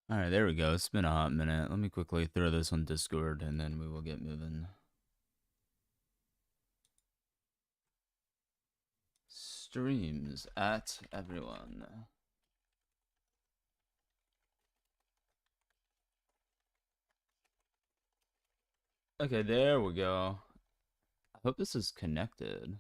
All right, there we go. It's been a hot minute. Let me quickly throw this on Discord and then we will get moving. Streams at everyone. Okay, there we go. I hope this is connected.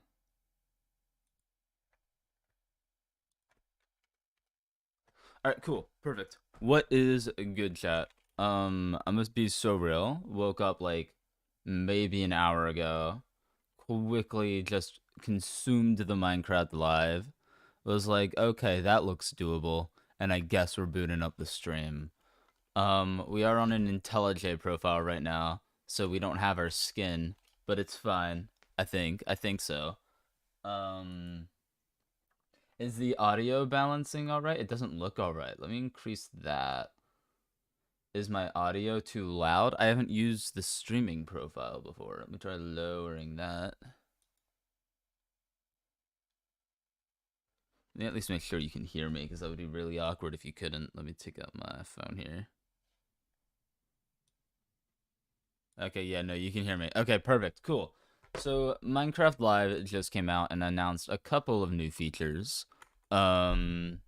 All right, cool. Perfect. What is a good chat? I must be so real. Woke up like maybe an hour ago. Quickly just consumed the Minecraft live. Was like, okay, that looks doable. And I guess we're booting up the stream. We are on an IntelliJ profile right now, so we don't have our skin, but it's fine. I think so. Um, is the audio balancing all right? It doesn't look all right. Let me increase that. Is my audio too loud? I haven't used the streaming profile before. Let me try lowering that. Let me at least make sure you can hear me, because that would be really awkward if you couldn't. Let me take out my phone here. Okay, yeah, no, you can hear me. Okay, perfect, cool. So Minecraft Live just came out and announced a couple of new features. Um,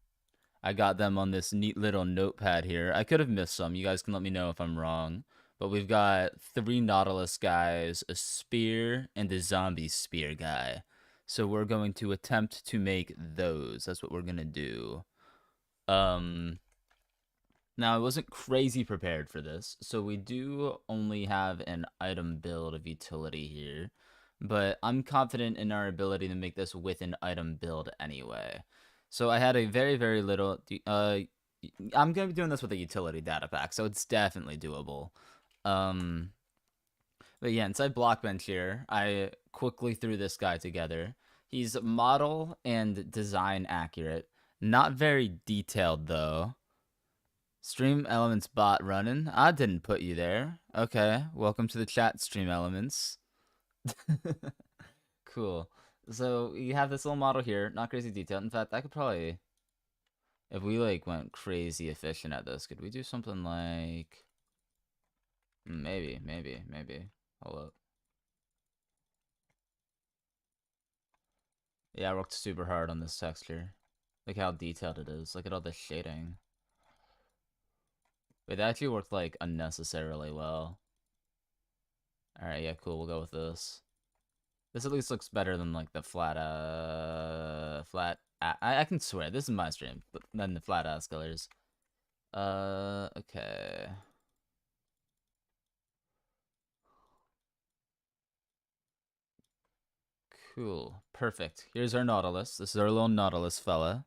I got them on this neat little notepad here. I could have missed some. You guys can let me know if I'm wrong. But we've got 3 Nautilus guys, a spear, and a zombie spear guy. So we're going to attempt to make those. That's what we're gonna do. Um, Now, I wasn't crazy prepared for this, so we do only have an item build of utility here, but I'm confident in our ability to make this with an item build anyway. So I had a very, very little, I'm going to be doing this with a utility data pack, so it's definitely doable. Um, but yeah, inside Blockbench here, I quickly threw this guy together. He's model and design accurate, not very detailed though. Stream Elements bot running. I didn't put you there. Okay, welcome to the chat, Stream Elements. Cool. So you have this little model here, not crazy detailed. In fact, I could probably, if we like went crazy efficient at this, could we do something like, maybe. Hold up. Yeah, I worked super hard on this texture. Look how detailed it is. Look at all the shading. It actually worked like unnecessarily well. All right, yeah, cool. We'll go with this. This at least looks better than like the flat. I can swear this is my stream, but then the flat ass colors. Okay. Cool. Perfect. Here's our Nautilus. This is our little Nautilus fella.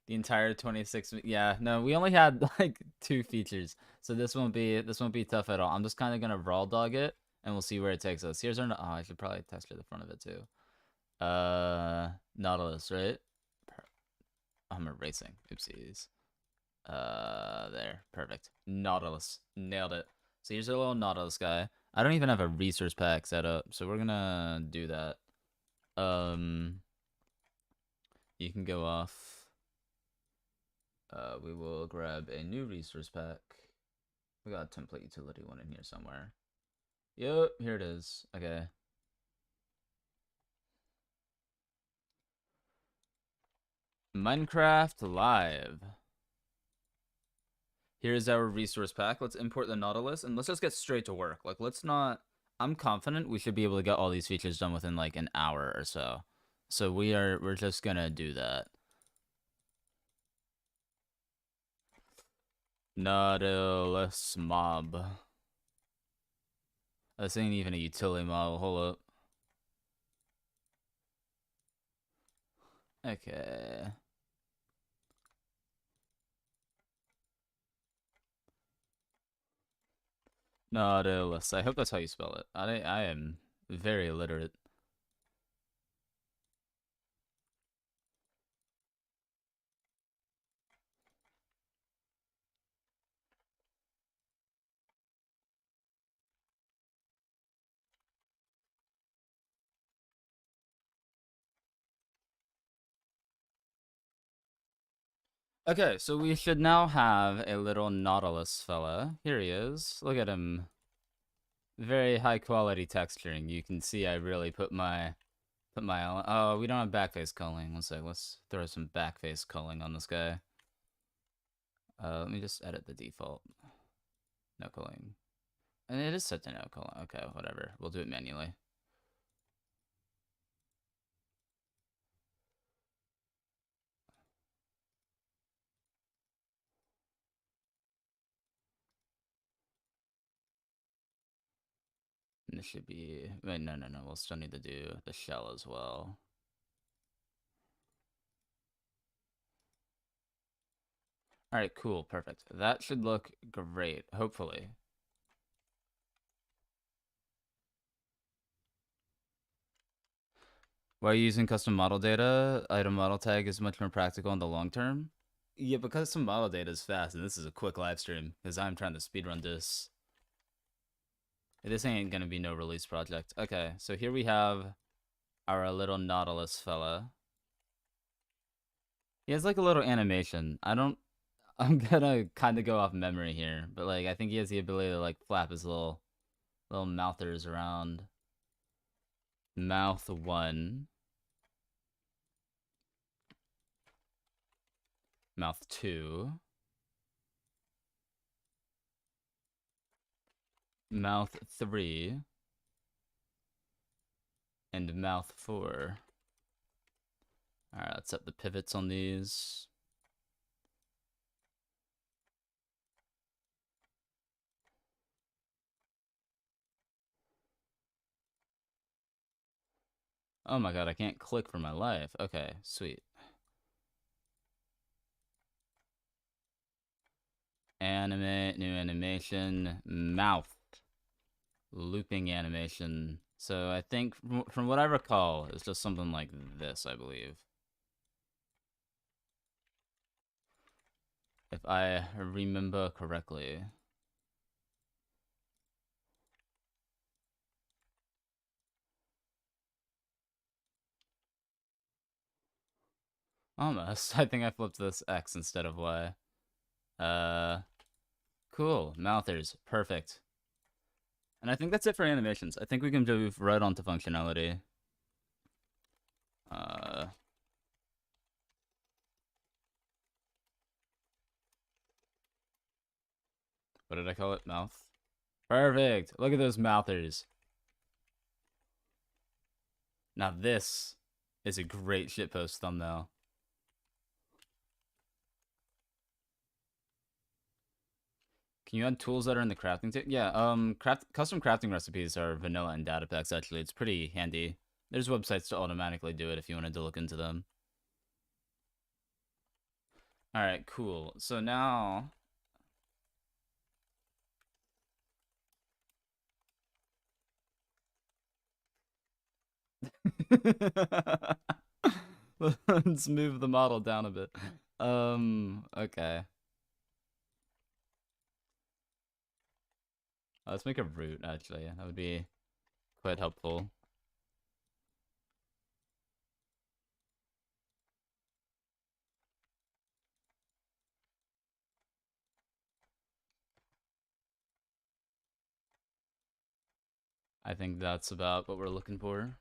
The entire 26. Yeah, no, we only had like 2 features, so this won't be tough at all. I'm just kind of gonna raw dog it, and we'll see where it takes us. Here's our. Oh, I should probably texture the front of it too. Nautilus, right? I'm erasing. Oopsies. There. Perfect. Nautilus. Nailed it. So here's our little Nautilus guy. I don't even have a resource pack set up, so we're gonna do that. Um, you can go off. We will grab a new resource pack. We got a template utility one in here somewhere. Yep, here it is. Okay. Minecraft Live. Here's our resource pack. Let's import the Nautilus and let's just get straight to work. Like, let's not. I'm confident we should be able to get all these features done within like an hour or so. So we're just gonna do that. Nautilus mob. This ain't even a utility mob. Hold up. Okay. Nautilus. I hope that's how you spell it. I am very illiterate. Okay, so we should now have a little Nautilus fella. Here he is. Look at him. Very high quality texturing. You can see I really put my oh, we don't have backface culling. One sec, let's throw some backface culling on this guy. Let me just edit the default. No culling. And it is set to no culling. Okay, whatever. We'll do it manually. And this should be wait, no. We'll still need to do the shell as well. Alright, cool, perfect. That should look great, hopefully. While using custom model data, item model tag is much more practical in the long term. Yeah, but custom model data is fast, and this is a quick live stream, because I'm trying to speedrun this. This ain't gonna be no release project. Okay, so here we have our little Nautilus fella. He has like a little animation. I'm gonna kind of go off memory here, but like I think he has the ability to like flap his little mouthers around. Mouth 1. Mouth 2. Mouth 3. And mouth 4. Alright, let's set the pivots on these. Oh my god, I can't click for my life. Okay, sweet. Animate, new animation, mouth. Looping animation. So I think, from what I recall, it's just something like this, I believe. If I remember correctly. Almost. I think I flipped this X instead of Y. Cool. Mouthers. Perfect. And I think that's it for animations. I think we can move right on to functionality. What did I call it? Mouth? Perfect. Look at those mouthers. Now this is a great shitpost thumbnail. Can you add tools that are in the crafting tip? Yeah, custom crafting recipes are vanilla in data packs, actually. It's pretty handy. There's websites to automatically do it if you wanted to look into them. Alright, cool. So now... Let's move the model down a bit. Okay. Let's make a root, actually. That would be quite helpful. I think that's about what we're looking for.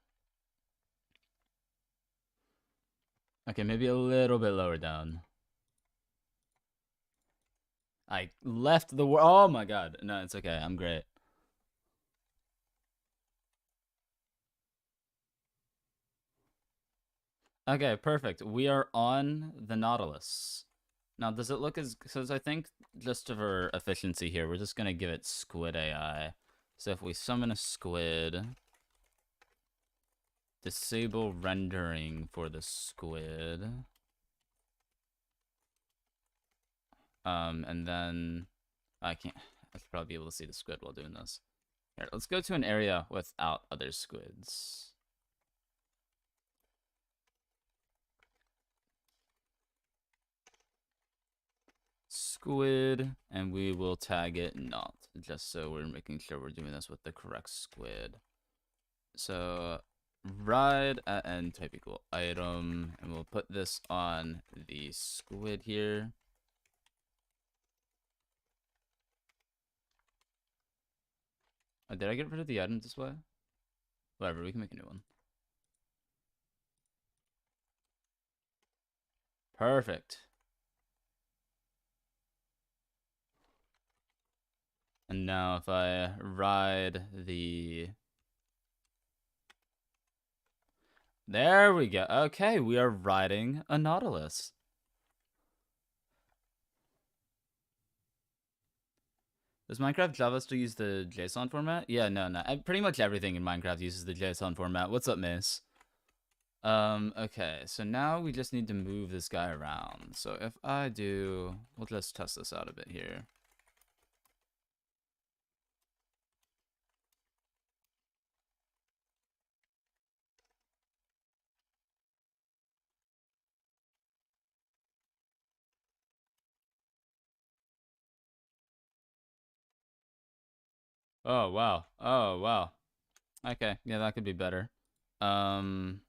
Okay, maybe a little bit lower down. I left the word. Oh my god. No, it's okay. I'm great. Okay, perfect. We are on the Nautilus. Now, does it look as... Because I think, just for efficiency here, we're just going to give it squid AI. So if we summon a squid... Disable rendering for the squid. And then... I can't... I should probably be able to see the squid while doing this. Here, let's go to an area without other squids. Squid, and we will tag it not, just so we're making sure we're doing this with the correct squid. So ride at end type equal item, and we'll put this on the squid here. Oh, did I get rid of the item display? Whatever, we can make a new one. Perfect. And now if I ride the... There we go. Okay, we are riding a Nautilus. Does Minecraft Java still use the JSON format? Yeah, no. Pretty much everything in Minecraft uses the JSON format. What's up, miss? Okay, so now we just need to move this guy around. So if I do... We'll just test this out a bit here. Oh, wow. Oh, wow. Okay, yeah, that could be better. Um...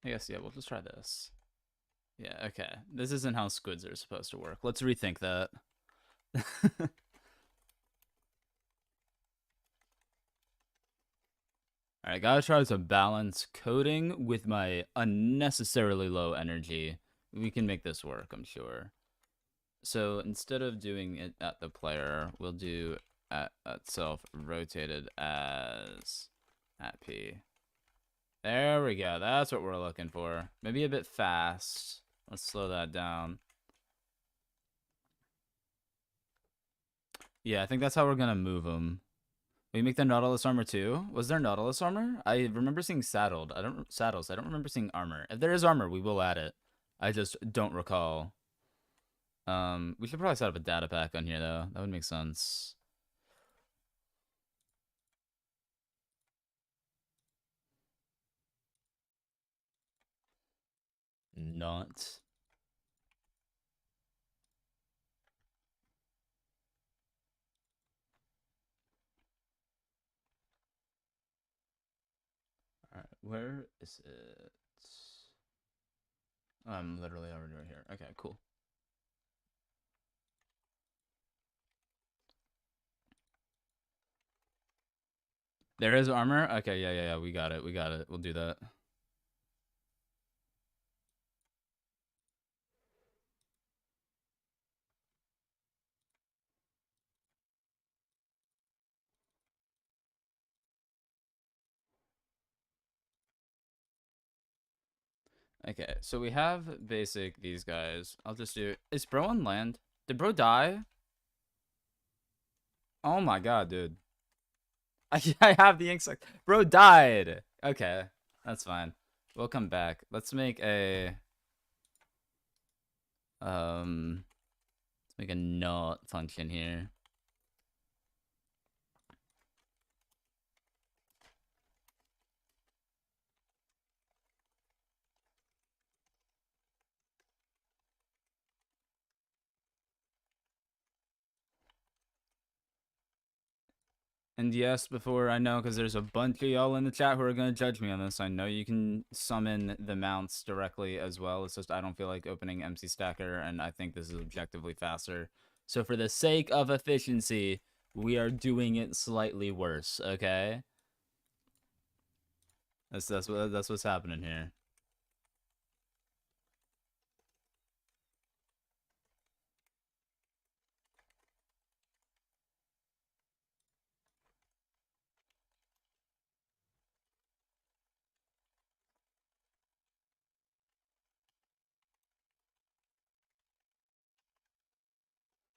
I guess, yeah, we'll just try this. Yeah, okay. This isn't how squids are supposed to work. Let's rethink that. Alright, gotta try to balance coding with my unnecessarily low energy. We can make this work, I'm sure. So instead of doing it at the player, we'll do at itself rotated as at P. There we go. That's what we're looking for. Maybe a bit fast. Let's slow that down. Yeah, I think that's how we're gonna move them. We make the Nautilus armor too. Was there Nautilus armor? I remember seeing saddled. Saddles. I don't remember seeing armor. If there is armor, we will add it. I just don't recall. We should probably set up a data pack on here though. That would make sense. Not. All right, where is it? I'm literally already right here. Okay, cool. There is armor. Okay, yeah. We got it. We got it. We'll do that. Okay, so we have basic these guys. I'll just do. Is bro on land? Did bro die? Oh my god, dude. I have the insect. Bro died. Okay, that's fine. We'll come back. Let's make a let's make a not function here. And yes, before I know, because there's a bunch of y'all in the chat who are going to judge me on this. I know you can summon the mounts directly as well. It's just I don't feel like opening MC Stacker, and I think this is objectively faster. So for the sake of efficiency, we are doing it slightly worse, okay? That's what's happening here.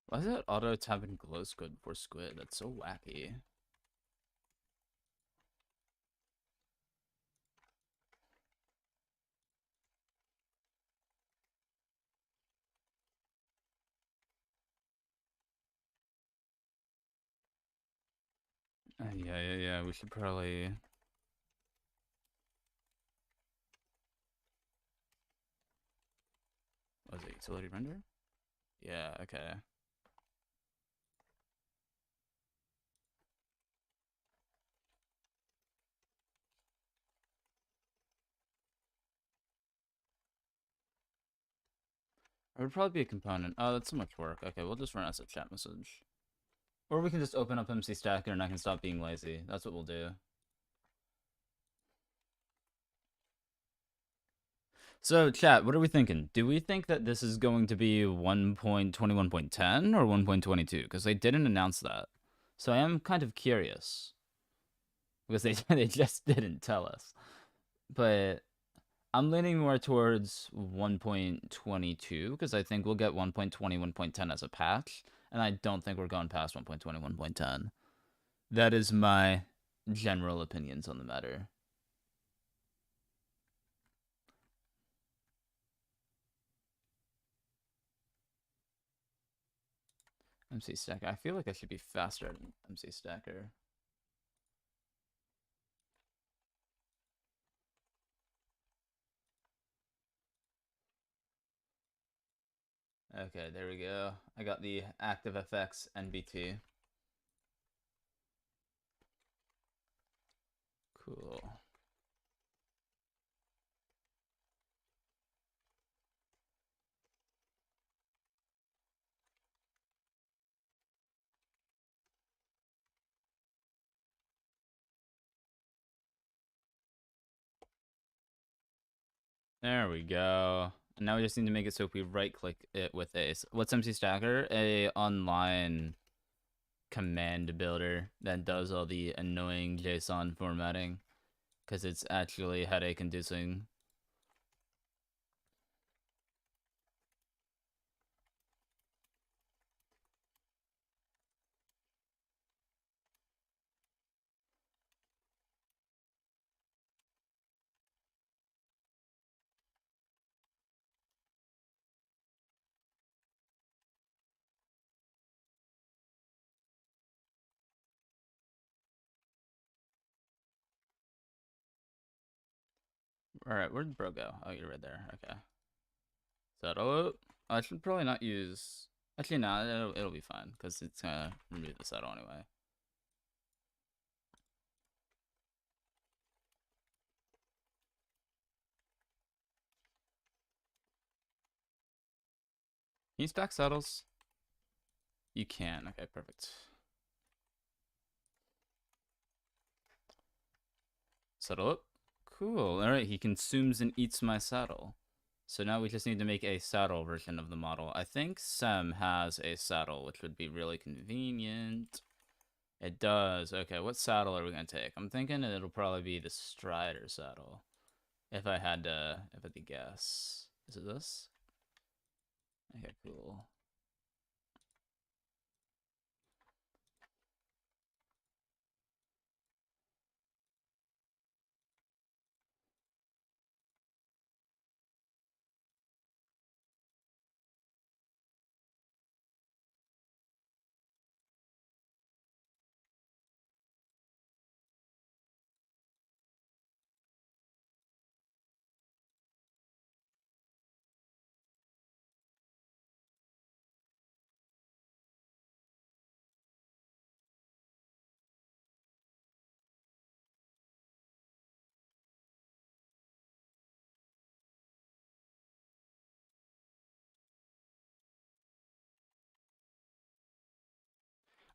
Why is that auto tapping glow squid before squid? That's so wacky. Yeah. We should probably was it? Utility render? Yeah, okay. It would probably be a component. Oh, that's so much work. Okay, we'll just run as a chat message. Or we can just open up MC Stacker and I can stop being lazy. That's what we'll do. So, chat, what are we thinking? Do we think that this is going to be 1.21.10 or 1.22? Because they didn't announce that. So I am kind of curious. Because they just didn't tell us. But I'm leaning more towards 1.22 because I think we'll get 1.20, 1.10 as a patch. And I don't think we're going past 1.20, 1.10. That is my general opinions on the matter. MC Stacker. I feel like I should be faster at MC Stacker. Okay, there we go. I got the ActiveFX NBT. Cool. There we go. And now we just need to make it so if we right click it with a what's MC Stacker? A online command builder that does all the annoying JSON formatting because it's actually headache inducing. Alright, where'd bro go? Oh, you're right there. Okay. Settle it. I should probably not use. Actually, no, it'll be fine because it's gonna remove the settle anyway. Can you stack settles? You can. Okay, perfect. Settle up. Cool. Alright, he consumes and eats my saddle. So now we just need to make a saddle version of the model. I think Sem has a saddle, which would be really convenient. It does. Okay, what saddle are we going to take? I'm thinking it'll probably be the Strider saddle. If I had to guess. Is it this? Okay, cool.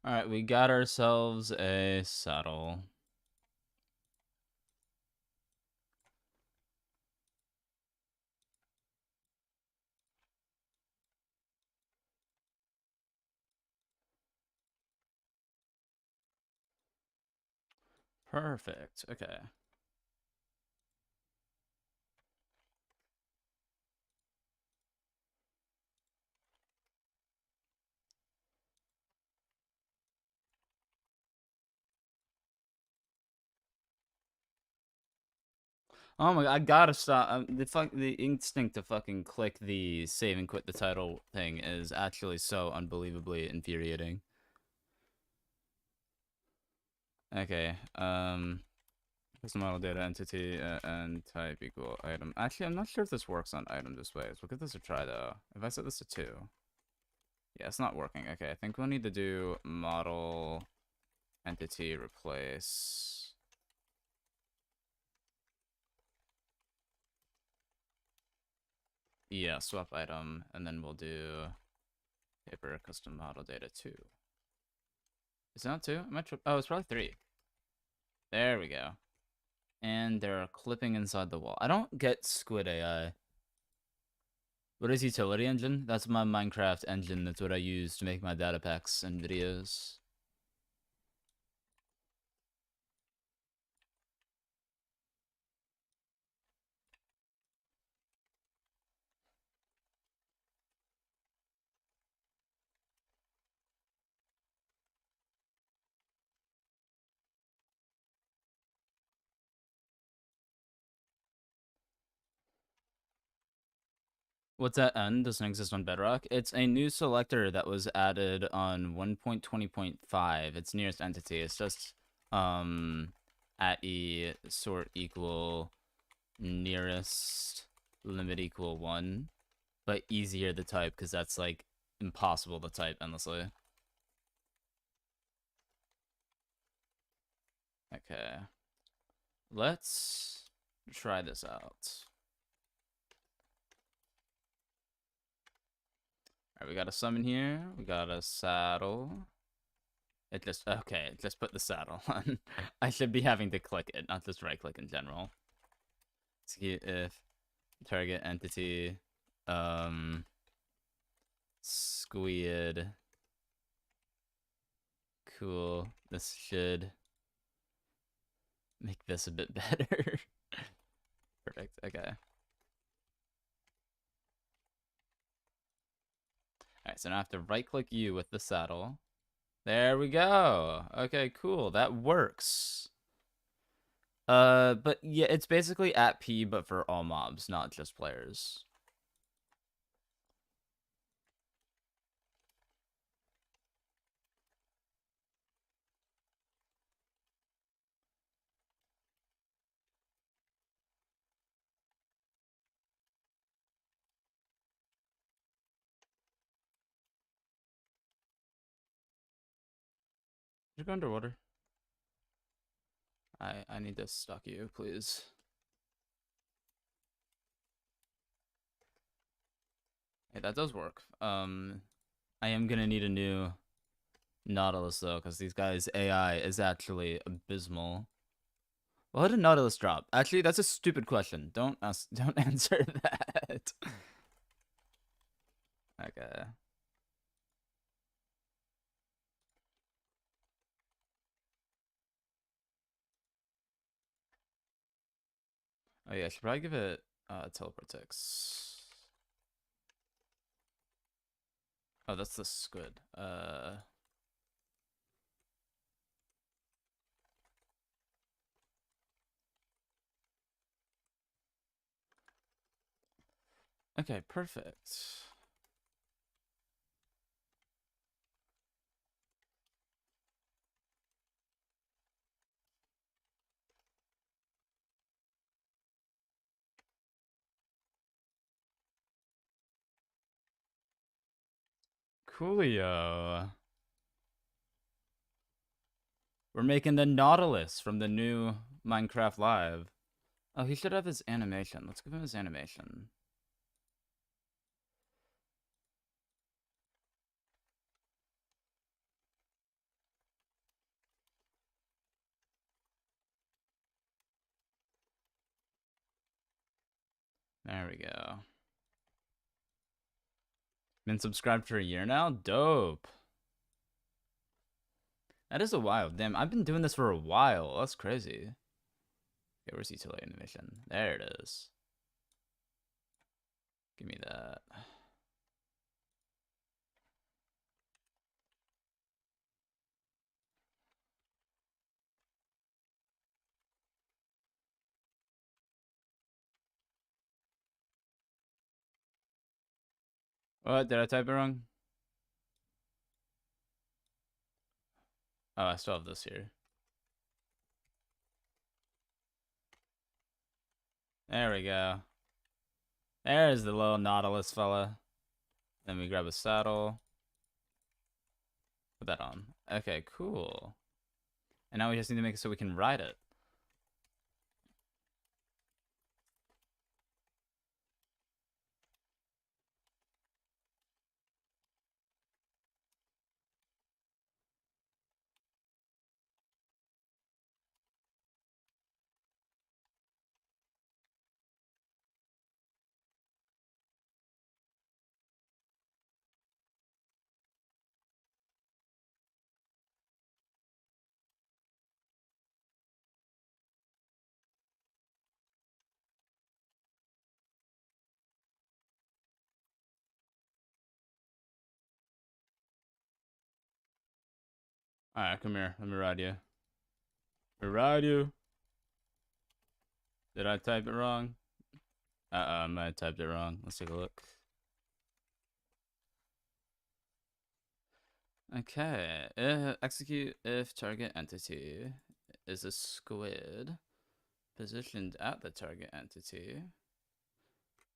Alright, we got ourselves a saddle. Perfect. Okay. Oh my god, I gotta stop. The instinct to fucking click the save and quit the title thing is actually so unbelievably infuriating. Okay, Custom model data entity and type equal item. Actually, I'm not sure if this works on item displays. We'll give this a try though. If I set this to 2. Yeah, it's not working. Okay, I think we'll need to do model entity replace. Yeah, swap item, and then we'll do paper custom model data 2. Is it not 2? Am I oh, it's probably 3. There we go. And they're clipping inside the wall. I don't get Squid AI. What is utility engine? That's my Minecraft engine. That's what I use to make my data packs and videos. What's that N? Doesn't exist on Bedrock. It's a new selector that was added on 1.20.5. Its nearest entity. It's just at e sort equal nearest limit equal 1, but easier to type because that's like impossible to type endlessly. Okay, let's try this out. Alright, we got a summon here. We got a saddle. Okay, just put the saddle on. I should be having to click it, not just right click in general. See if target entity, squid. Cool. This should make this a bit better. Perfect, okay. Alright, so now I have to right click you with the saddle. There we go. Okay, cool. That works. But yeah, it's basically at P, but for all mobs, not just players. Did you go underwater? I need to stock you, please. Hey, that does work. I am gonna need a new Nautilus though, because these guys' AI is actually abysmal. Well, how did Nautilus drop? Actually, that's a stupid question. Don't answer that. Okay. Oh yeah, I should probably give it teleport ticks. Oh, that's the squid. Okay, perfect. Coolio. We're making the Nautilus from the new Minecraft Live. Oh, he should have his animation. Let's give him his animation. There we go. Been subscribed for a year now? Dope. That is a while. Damn, I've been doing this for a while. That's crazy. Okay, where's utility animation? There it is. Give me that. What? Did I type it wrong? Oh, I still have this here. There we go. There's the little Nautilus fella. Then we grab a saddle. Put that on. Okay, cool. And now we just need to make it so we can ride it. Alright, come here. Let me ride you. Let me ride you. Did I type it wrong? I might have typed it wrong. Let's take a look. Okay. Execute if target entity is a squid positioned at the target entity,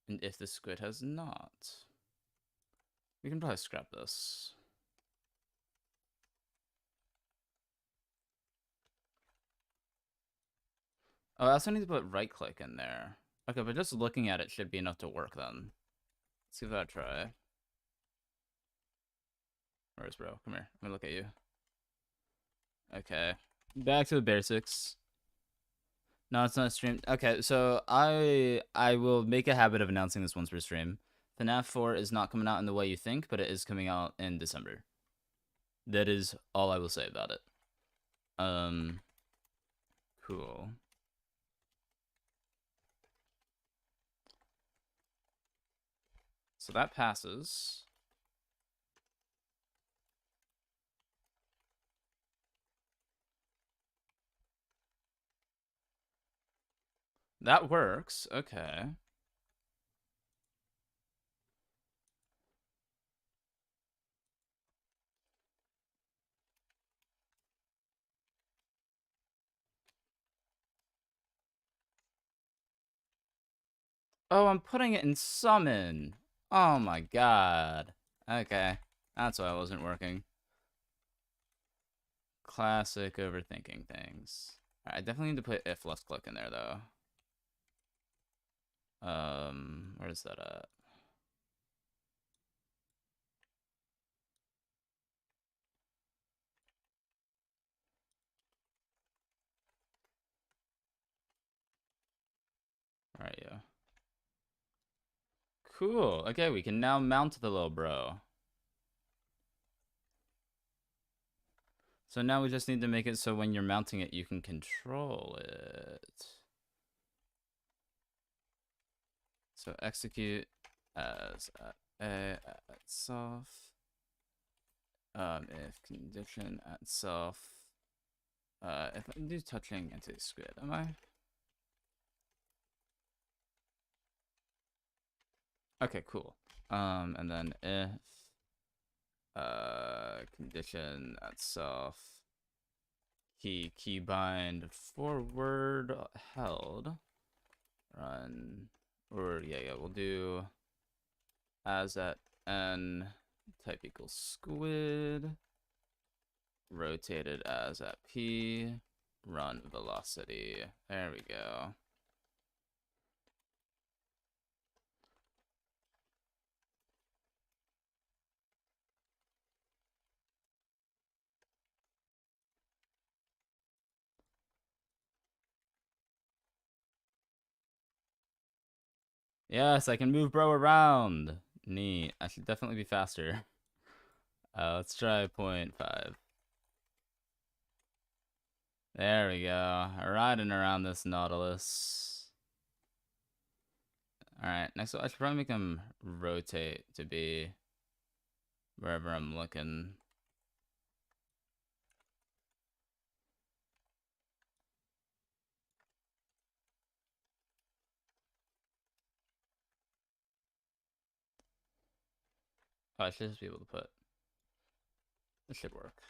and if the squid has not. We can probably scrap this. Oh, I also need to put right click in there. Okay, but just looking at it should be enough to work then. Let's give that a try. Where's bro? Come here. Let me look at you. Okay. Back to the basics. No, it's not streamed. Okay, so I will make a habit of announcing this once per stream. FNAF 4 is not coming out in the way you think, but it is coming out in December. That is all I will say about it. Cool. So that passes. That works. Okay. Oh, I'm putting it in summon. Oh my god. Okay. That's why it wasn't working. Classic overthinking things. Alright, I definitely need to put if left click in there though. Where's that at? Alright, yeah. Cool. Okay, we can now mount the little bro. So now we just need to make it so when you're mounting it, you can control it. So execute as at self. If condition at self. If I do touching into the squid, am I? Okay, cool. And then if condition at self keybind forward held run, or yeah, we'll do as at n type equals squid, rotated as at p, run velocity. There we go. Yes, I can move bro around. Neat. I should definitely be faster. Let's try 0.5. There we go. Riding around this Nautilus. Alright, next I should probably make him rotate to be wherever I'm looking. Oh, I should just be able to put. This should work.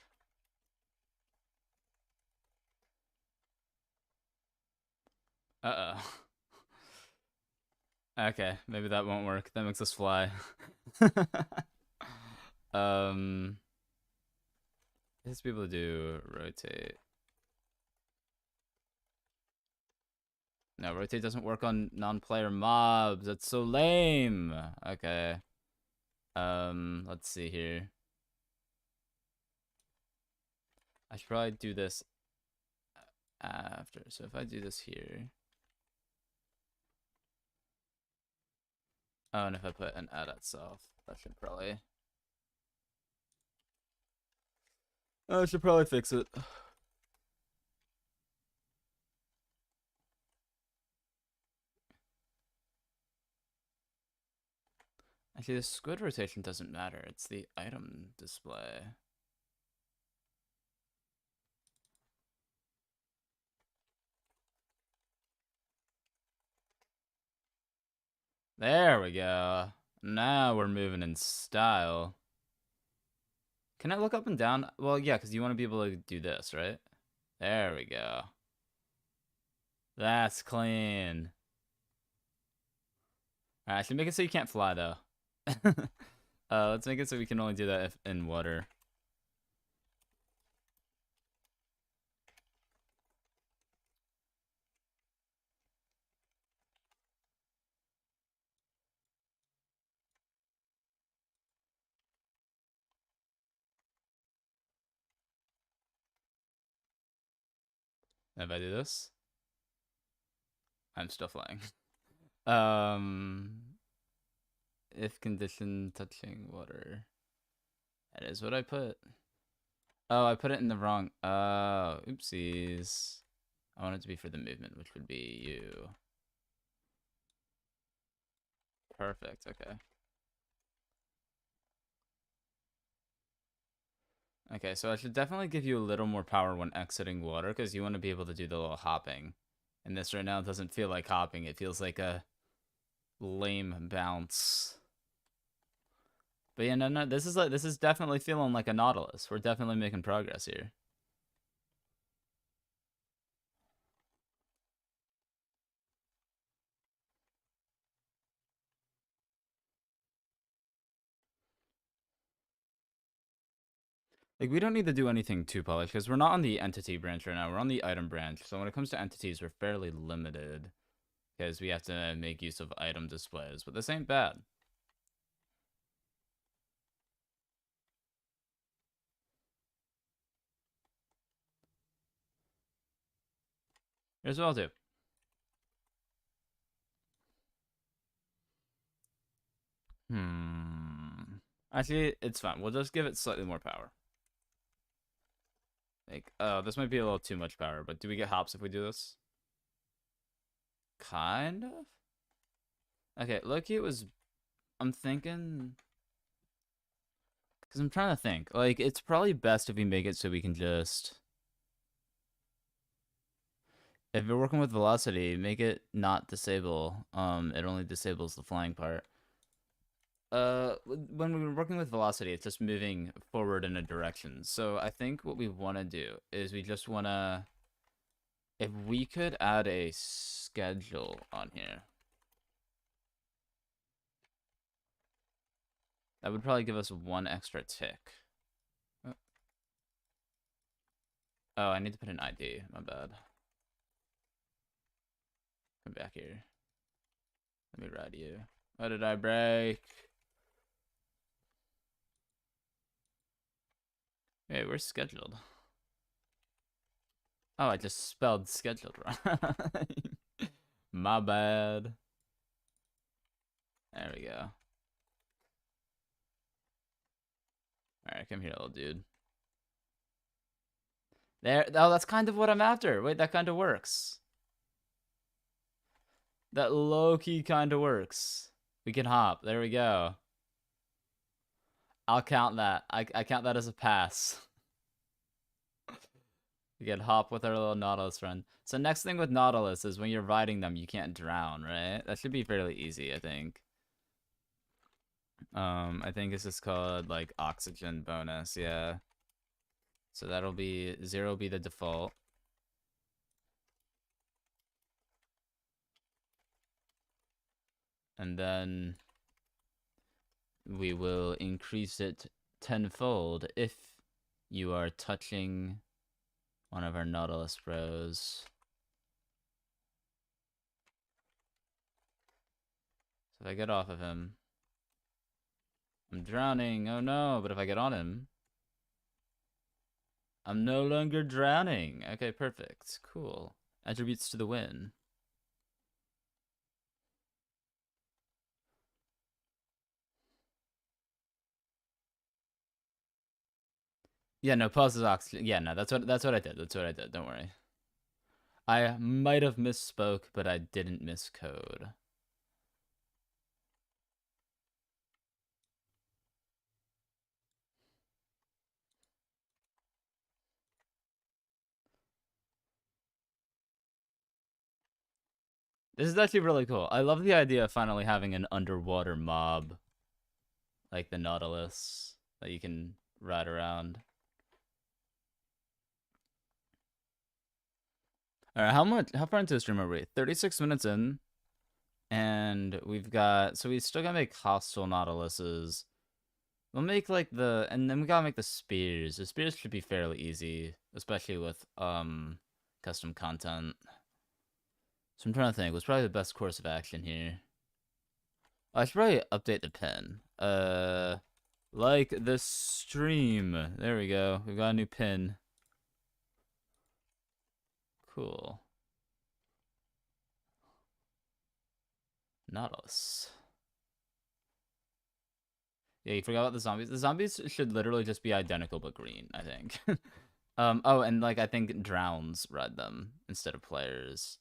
Uh-oh. Okay, maybe that won't work. That makes us fly. um, let's be able to do rotate. No, rotate doesn't work on non-player mobs. That's so lame. Okay. Let's see here. I should probably do this after. So if I do this here. Oh, and if I put an add itself, that should probably. I should probably fix it. Actually, the squid rotation doesn't matter. It's the item display. There we go. Now we're moving in style. Can I look up and down? Well, yeah, because you want to be able to do this, right? There we go. That's clean. Alright, I should make it so you can't fly, though. Let's make it so we can only do that if in water. If I do this, I'm still flying. If condition touching water. That is what I put. Oh, I put it in the wrong. Oh, oopsies. I want it to be for the movement, which would be you. Perfect, okay. Okay, so I should definitely give you a little more power when exiting water, because you want to be able to do the little hopping. And this right now doesn't feel like hopping. It feels like a lame bounce. But yeah, no, this is definitely feeling like a Nautilus. We're definitely making progress here. Like, we don't need to do anything too polished, because we're not on the entity branch right now. We're on the item branch. So when it comes to entities, we're fairly limited, because we have to make use of item displays. But this ain't bad. Here's what I'll do. Actually, it's fine. We'll just give it slightly more power. Like, oh, this might be a little too much power, but do we get hops if we do this? Kind of? Okay, look, it was... I'm thinking... Because I'm trying to think. Like, it's probably best if we make it so we can just... If you're working with velocity, make it not disable. It only disables the flying part. When we're working with velocity, it's just moving forward in a direction. So I think what we want to do is we just want to... If we could add a schedule on here, that would probably give us one extra tick. Oh, I need to put an ID. My bad. Come back here. Let me ride you. What did I break? Wait, we're scheduled. Oh, I just spelled scheduled wrong. My bad. There we go. Alright, come here, little dude. There. Oh, that's kind of what I'm after. Wait, that kind of works. That low-key kind of works. We can hop. There we go. I'll count that. I count that as a pass. We can hop with our little Nautilus friend. So next thing with Nautilus is when you're riding them, you can't drown, right? That should be fairly easy, I think. I think this is called like oxygen bonus, yeah. So that'll be 0 will be the default. And then we will increase it tenfold if you are touching one of our Nautilus bros. So if I get off of him, I'm drowning. Oh no, but if I get on him, I'm no longer drowning. Okay, perfect. Cool. Attributes to the win. Yeah, no, pause is oxygen. Yeah, no, that's what I did. That's what I did. Don't worry. I might have misspoke, but I didn't miscode. This is actually really cool. I love the idea of finally having an underwater mob like the Nautilus that you can ride around. All right, how far into the stream are we? 36 minutes in, and we've got we still gotta make hostile Nautiluses. We'll make like and then we gotta make the spears. The spears should be fairly easy, especially with custom content. So I'm trying to think. What's probably the best course of action here? I should probably update the pin. Like the stream. There we go. We've got a new pin. Cool. Nautilus. Yeah, you forgot about the zombies. The zombies should literally just be identical but green, I think. Oh, and like I think drowns ride them instead of players.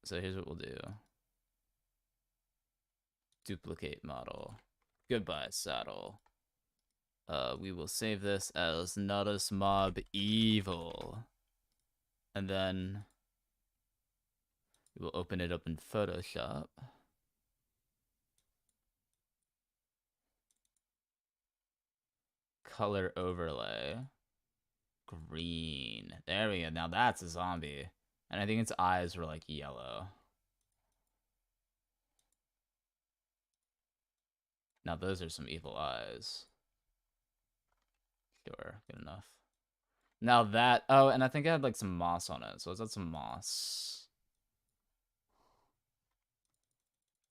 So here's what we'll do. Duplicate model. Goodbye, saddle. We will save this as Nautilus Mob Evil. And then we will open it up in Photoshop. Color overlay. Green. There we go. Now that's a zombie. And I think its eyes were like yellow. Now those are some evil eyes. Sure, good enough. Now that, oh, and I think I had like some moss on it. So is that some moss?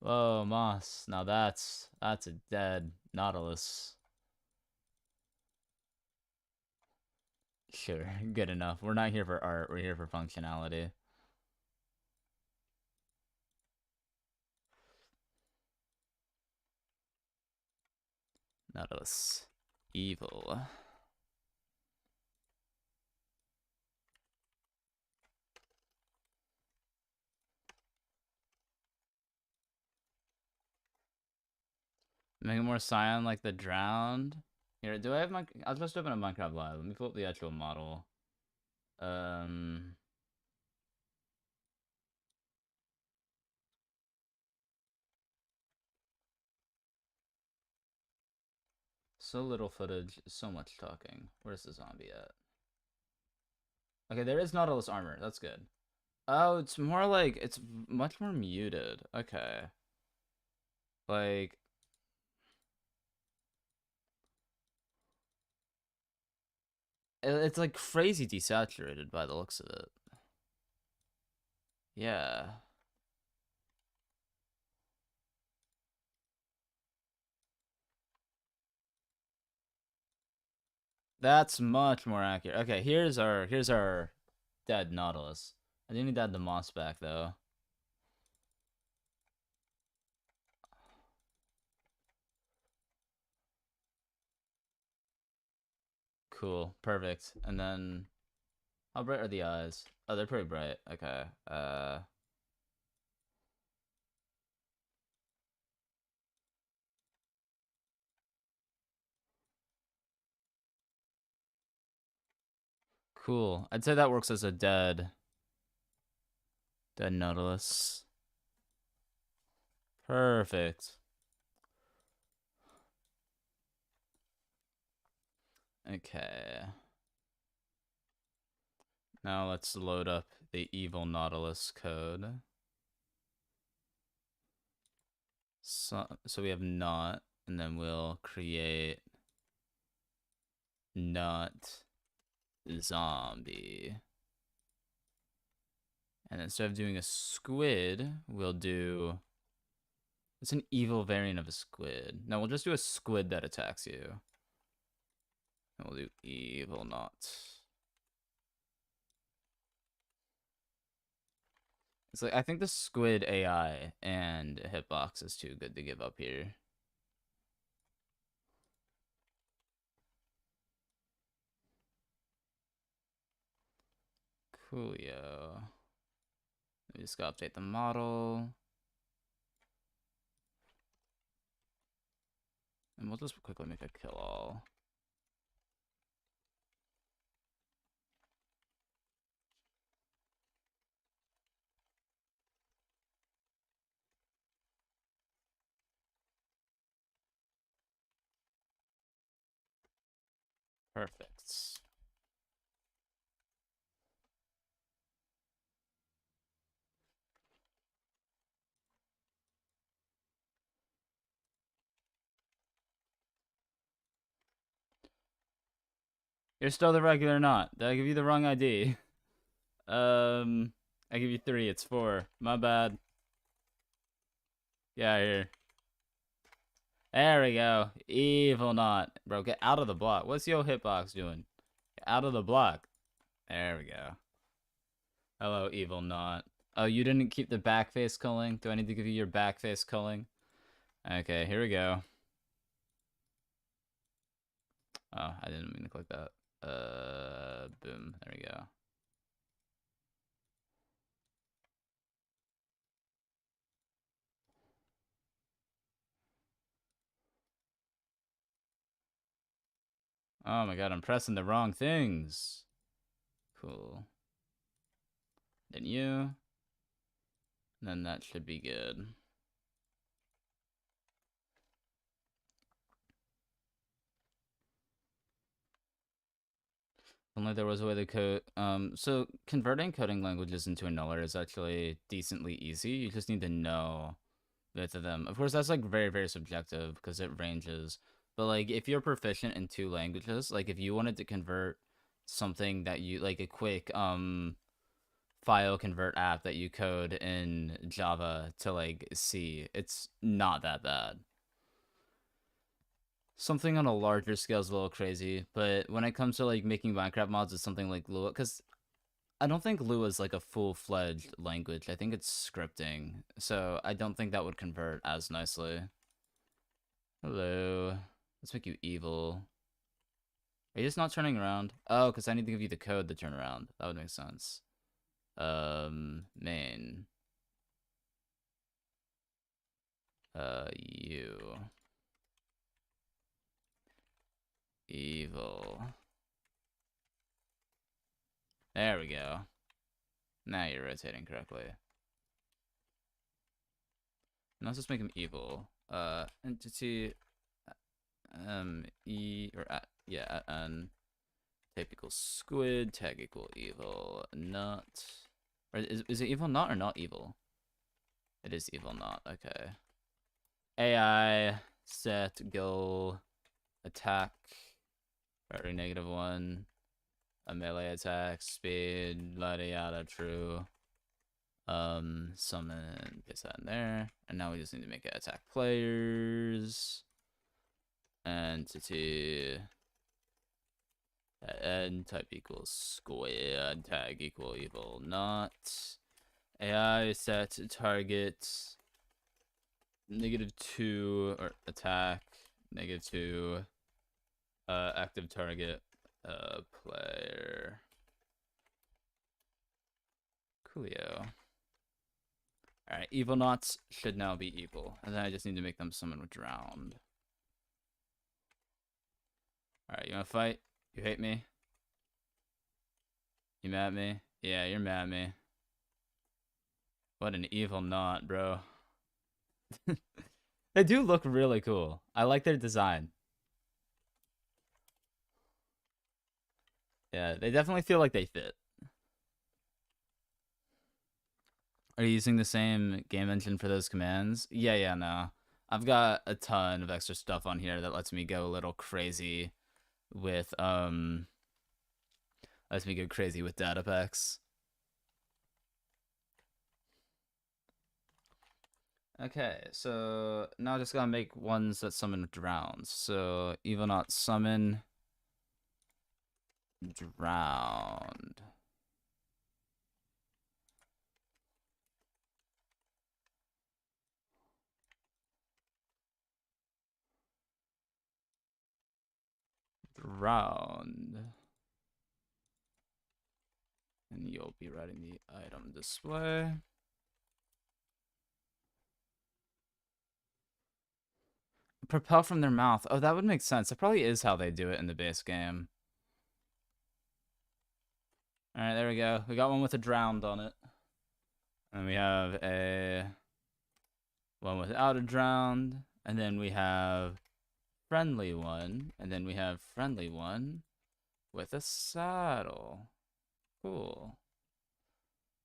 Whoa, moss. Now that's a dead Nautilus. Sure, good enough. We're not here for art. We're here for functionality. Nautilus. Evil. Make it more cyan like the drowned. Here, do I have my... I was supposed to open a Minecraft Live. Let me pull up the actual model. So little footage, so much talking. Where's the zombie at? Okay, there is Nautilus armor. That's good. Oh, it's more like... It's much more muted. Okay. Like... It's like crazy desaturated by the looks of it. Yeah. That's much more accurate. Okay, here's our dead Nautilus. I do need to add the moss back though. Cool, perfect. And then how bright are the eyes? Oh, they're pretty bright. Okay. Cool. I'd say that works as a dead Nautilus. Perfect. Okay. Now let's load up the evil Nautilus code. So we have not, and then we'll create not zombie. And instead of doing a squid, we'll do... It's an evil variant of a squid. No, we'll just do a squid that attacks you. And we'll do evil not. It's like, I think the squid AI and hitbox is too good to give up here. Coolio. We just gotta update the model. And we'll just quickly make a kill all. Perfect. You're still the regular not. Did I give you the wrong ID? I give you 3. It's 4. My bad. Get out of here. There we go. Evil not. Bro, get out of the block. What's your hitbox doing? Get out of the block. There we go. Hello, evil not. Oh, you didn't keep the back face culling? Do I need to give you your back face culling? Okay, here we go. Oh, I didn't mean to click that. Boom. There we go. Oh my god, I'm pressing the wrong things. Cool. Then you. Then that should be good. Only there was a way to code. So converting coding languages into a nuller is actually decently easy. You just need to know bits of them. Of course, that's like very, very subjective because it ranges. But like, if you're proficient in 2 languages, like if you wanted to convert something that you like a quick file convert app that you code in Java to like C, it's not that bad. Something on a larger scale is a little crazy, but when it comes to like making Minecraft mods, it's something like Lua, because I don't think Lua is like a full-fledged language. I think it's scripting, so I don't think that would convert as nicely. Hello. Let's make you evil. Are you just not turning around? Oh, because I need to give you the code to turn around. That would make sense. Main. You. Evil. There we go. Now you're rotating correctly. And let's just make him evil. Entity e or at, yeah, at n type equals squid, tag equal evil not. Or is it evil not or not evil? It is evil not. Okay. AI set goal attack priority -1, a melee attack speed yada yada true. Summon, paste that in there, and now we just need to make it attack players. Entity n type equals squid, tag equal evil not. AI set target -2 or attack -2 active target player. Coolio. Alright, evil knots should now be evil. And then I just need to make them summon with drowned. Alright, you wanna fight? You hate me? You mad at me? Yeah, you're mad at me. What an evil knot, bro. They do look really cool. I like their design. Yeah, they definitely feel like they fit. Are you using the same game engine for those commands? Yeah, no. I've got a ton of extra stuff on here that lets me go a little crazy with data packs. Okay, so now I just gotta make ones that summon drowns. So evil not summon drowned. Drowned. And you'll be writing the item display. Propel from their mouth. Oh, that would make sense. That probably is how they do it in the base game. Alright, there we go. We got one with a drowned on it. And we have a one without a drowned. And then we have friendly one. And then we have friendly one with a saddle. Cool.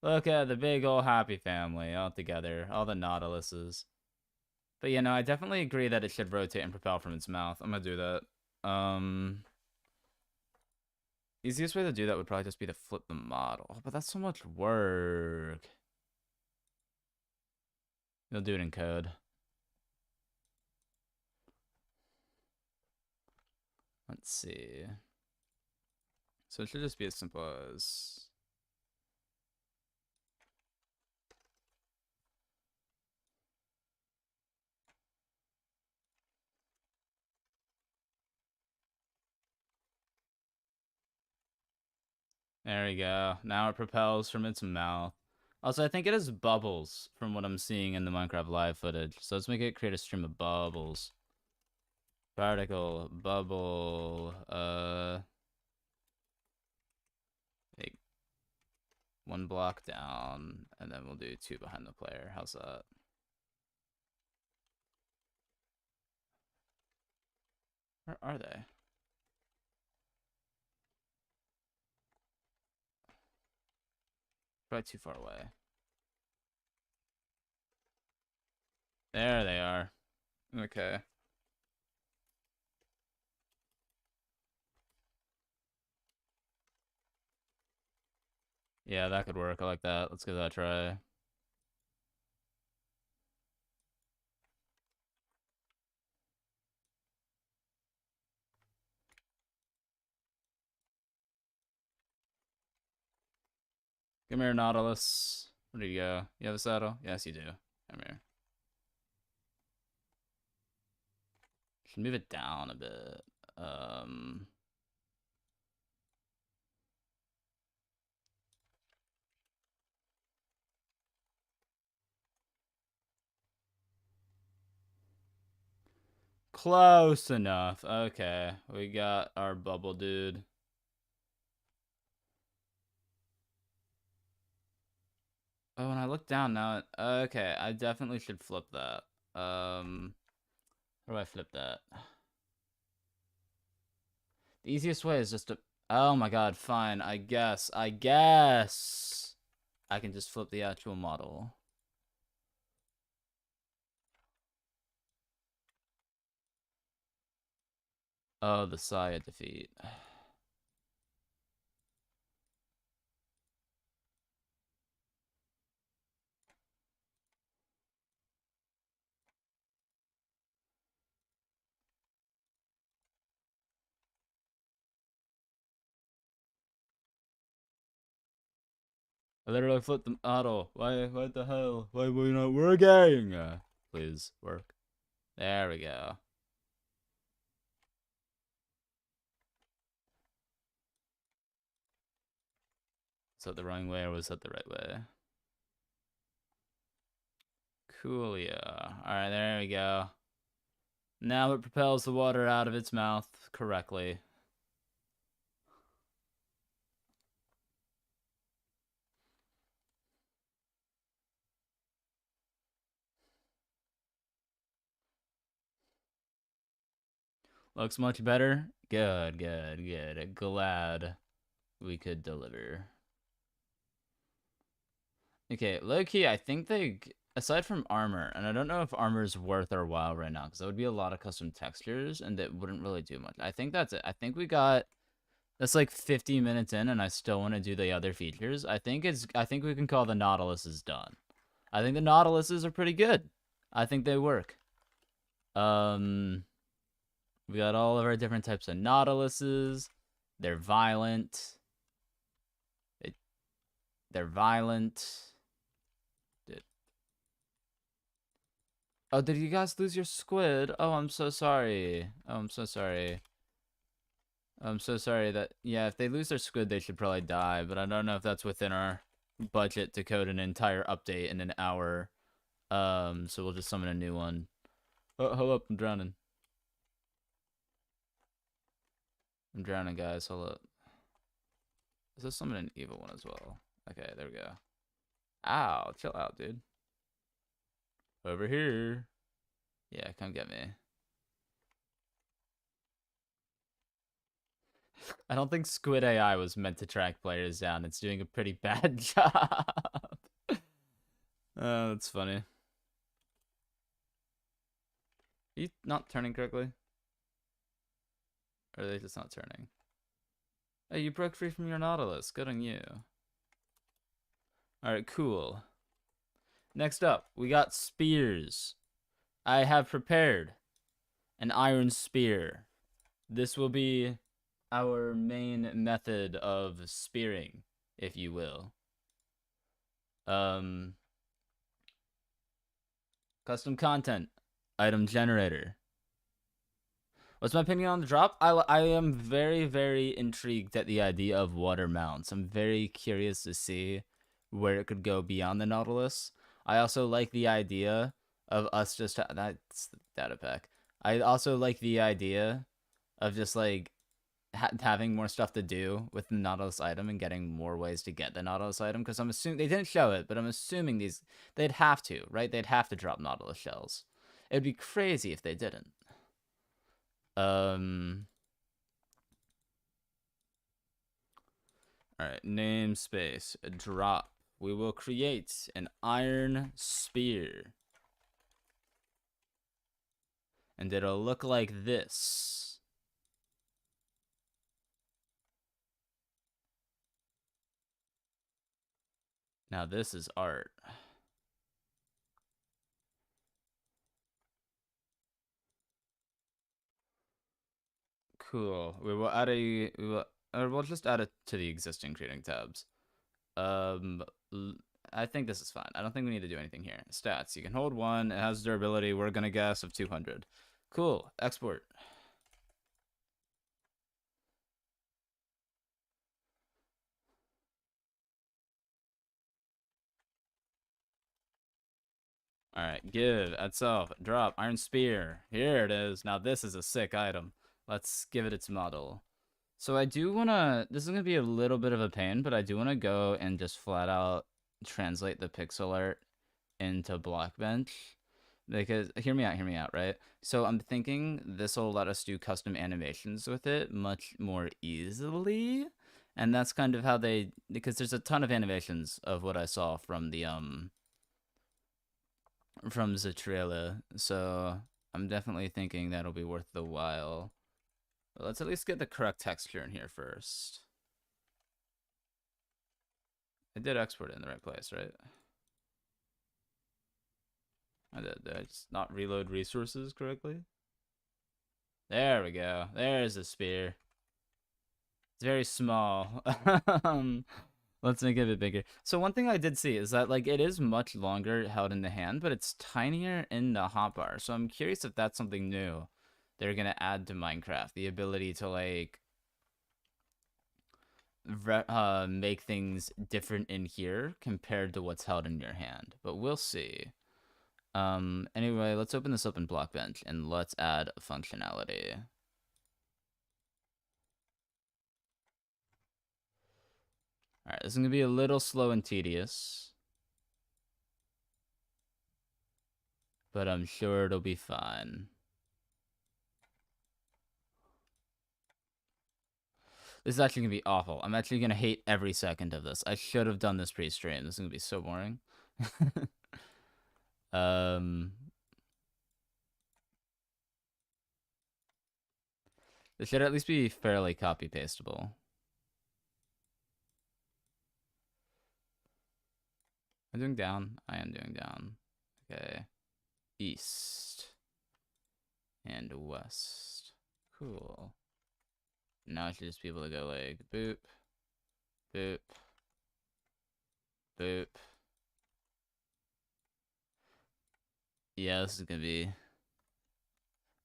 Look at the big old happy family all together. All the Nautiluses. But yeah, no, I definitely agree that it should rotate and propel from its mouth. I'm gonna do that. Easiest way to do that would probably just be to flip the model. But that's so much work. You'll do it in code. Let's see. So it should just be as simple as... There we go. Now it propels from its mouth. Also, I think it has bubbles from what I'm seeing in the Minecraft live footage. So let's make it create a stream of bubbles. Particle, bubble, like one block down, and then we'll do 2 behind the player. How's that? Where are they? Probably too far away. There they are. Okay. Yeah, that could work. I like that. Let's give that a try. Come here, Nautilus. Where do you go? You have a saddle? Yes, you do. Come here. Should move it down a bit. Close enough. Okay, we got our bubble dude. Oh, when I look down now, okay, I definitely should flip that. How do I flip that? The easiest way is just to... Oh my god, fine. I guess I can just flip the actual model. Oh, the Saya defeat. I literally flipped the model. Why? What the hell? Why were you not working? Please work. There we go. Is that the wrong way or was that the right way? Coolio. Alright, there we go. Now it propels the water out of its mouth correctly. Looks much better. Good, good, good. Glad we could deliver. Okay, low key, I think they aside from armor, and I don't know if armor is worth our while right now, because that would be a lot of custom textures, and it wouldn't really do much. I think that's it. I think we got that's like 50 minutes in, and I still want to do the other features. I think we can call the Nautilus is done. I think the Nautiluses are pretty good. I think they work. Um, we got all of our different types of Nautiluses. They're violent. They're violent. Oh, did you guys lose your squid? Oh, I'm so sorry. Oh, I'm so sorry. I'm so sorry that, yeah, if they lose their squid, they should probably die, but I don't know if that's within our budget to code an entire update in an hour. So we'll just summon a new one. Oh, hold up, I'm drowning. I'm drowning, guys, hold up. Is this summon an evil one as well? Okay, there we go. Ow, chill out, dude. Over here. Yeah, come get me. I don't think Squid AI was meant to track players down. It's doing a pretty bad job. Oh, that's funny. Are you not turning correctly? Or are they just not turning? Hey, you broke free from your Nautilus. Good on you. Alright, cool. Next up, we got spears. I have prepared an iron spear. This will be our main method of spearing, if you will. Custom content. Item generator. What's my opinion on the drop? I am very, very intrigued at the idea of water mounts. I'm very curious to see where it could go beyond the Nautilus. I also like the idea of us just... that's the data pack. I also like the idea of just, like, having more stuff to do with the Nautilus item and getting more ways to get the Nautilus item, because I'm assuming... they didn't show it, but I'm assuming they'd have to, right? They'd have to drop Nautilus shells. It'd be crazy if they didn't. Alright, namespace, drop. We will create an iron spear. And it'll look like this. Now this is art. Cool. We'll just add it to the existing creating tabs. I think this is fine. I don't think we need to do anything here. Stats. You can hold one. It has durability. We're gonna guess of 200. Cool. Export. Alright, give, add self, drop, iron spear. Here it is. Now this is a sick item. Let's give it its model. So I do want to, this is going to be a little bit of a pain, but I do want to go and just flat out translate the pixel art into Blockbench. Because, hear me out, right? So I'm thinking this will let us do custom animations with it much more easily. And that's kind of how they, because there's a ton of animations of what I saw from the, from Zatrilla. So I'm definitely thinking that'll be worth the while. But let's at least get the correct texture in here first. I did export it in the right place, right? I did. Did I just not reload resources correctly? There we go. There's the spear. It's very small. Let's make it a bit bigger. So one thing I did see is that, like, it is much longer held in the hand, but it's tinier in the hotbar. So I'm curious if that's something new they're gonna add to Minecraft. The ability to, like, make things different in here compared to what's held in your hand. But we'll see. Anyway, let's open this up in Blockbench and let's add functionality. Alright, this is gonna be a little slow and tedious, but I'm sure it'll be fine. This is actually gonna be awful. I'm actually gonna hate every second of this. I should have done this pre-stream. This is gonna be so boring. This should at least be fairly copy pastable. I'm doing down. I am doing down. Okay. East and west. Cool. Now I should just be able to go like boop, boop, boop. Yeah, this is gonna be.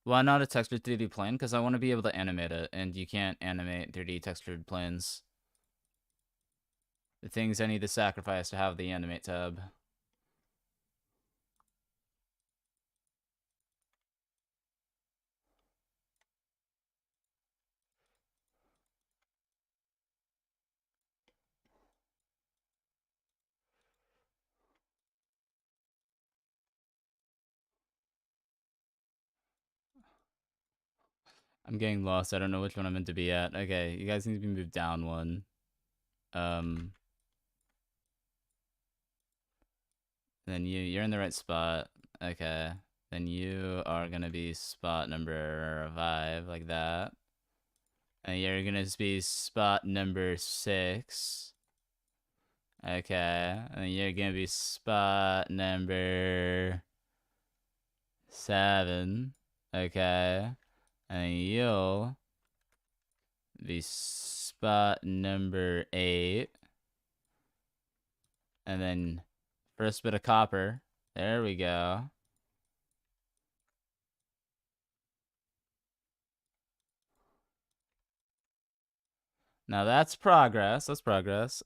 Why not a textured 3D plane? Because I want to be able to animate it, and you can't animate 3D textured planes. The things I need to sacrifice to have the animate tab. I'm getting lost. I don't know which one I'm meant to be at. Okay, you guys need to be moved down one. Then you're in the right spot. Okay. Then you are gonna be spot number 5, like that. And you're gonna be spot number 6. Okay. And you're gonna be spot number 7. Okay. And you'll be spot number 8. And then first bit of copper. There we go. Now that's progress. That's progress.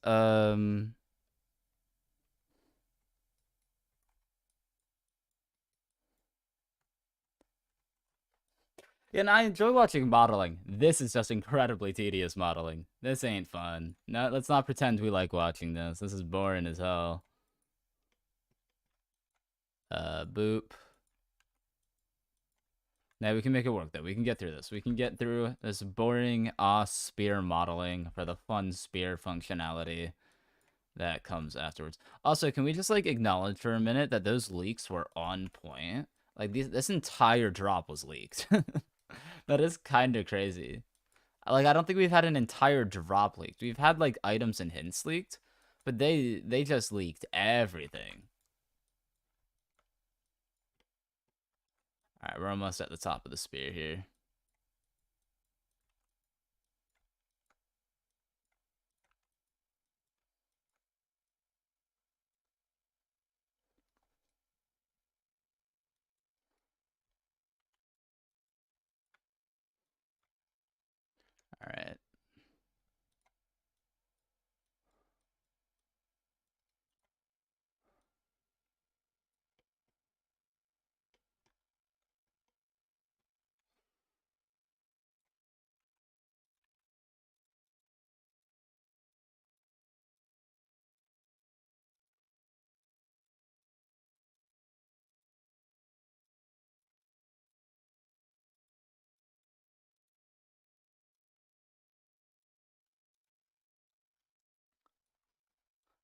Yeah, and I enjoy watching modeling. This is just incredibly tedious modeling. This ain't fun. No, let's not pretend we like watching this. This is boring as hell. Boop. Now we can make it work, though. We can get through this. We can get through this boring spear modeling for the fun spear functionality that comes afterwards. Also, can we just, like, acknowledge for a minute that those leaks were on point? Like, this entire drop was leaked. That is kind of crazy. Like, I don't think we've had an entire drop leaked. We've had, like, items and hints leaked, but they just leaked everything. Alright, we're almost at the top of the spear here. Alright.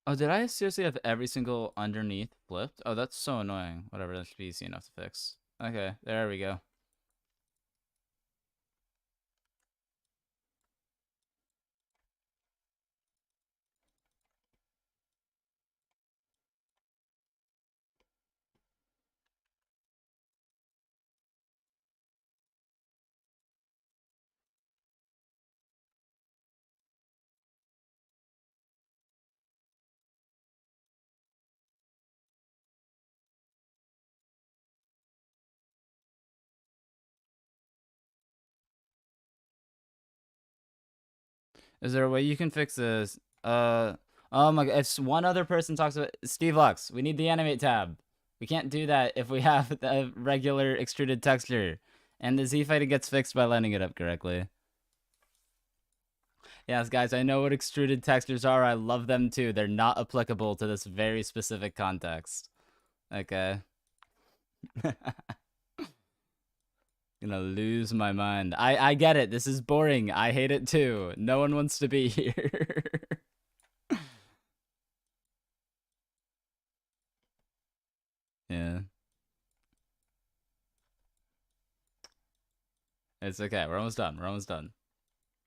Oh, did I seriously have every single underneath flipped? Oh, that's so annoying. Whatever, that should be easy enough to fix. Okay, there we go. Is there a way you can fix this? Oh my god, if one other person talks about Steve Lux, we need the animate tab. We can't do that if we have the regular extruded texture. And the Z fighting gets fixed by lining it up correctly. Yes, guys, I know what extruded textures are. I love them too. They're not applicable to this very specific context. Okay. Gonna lose my mind. I get it. This is boring. I hate it too. No one wants to be here. Yeah. It's okay. We're almost done. We're almost done.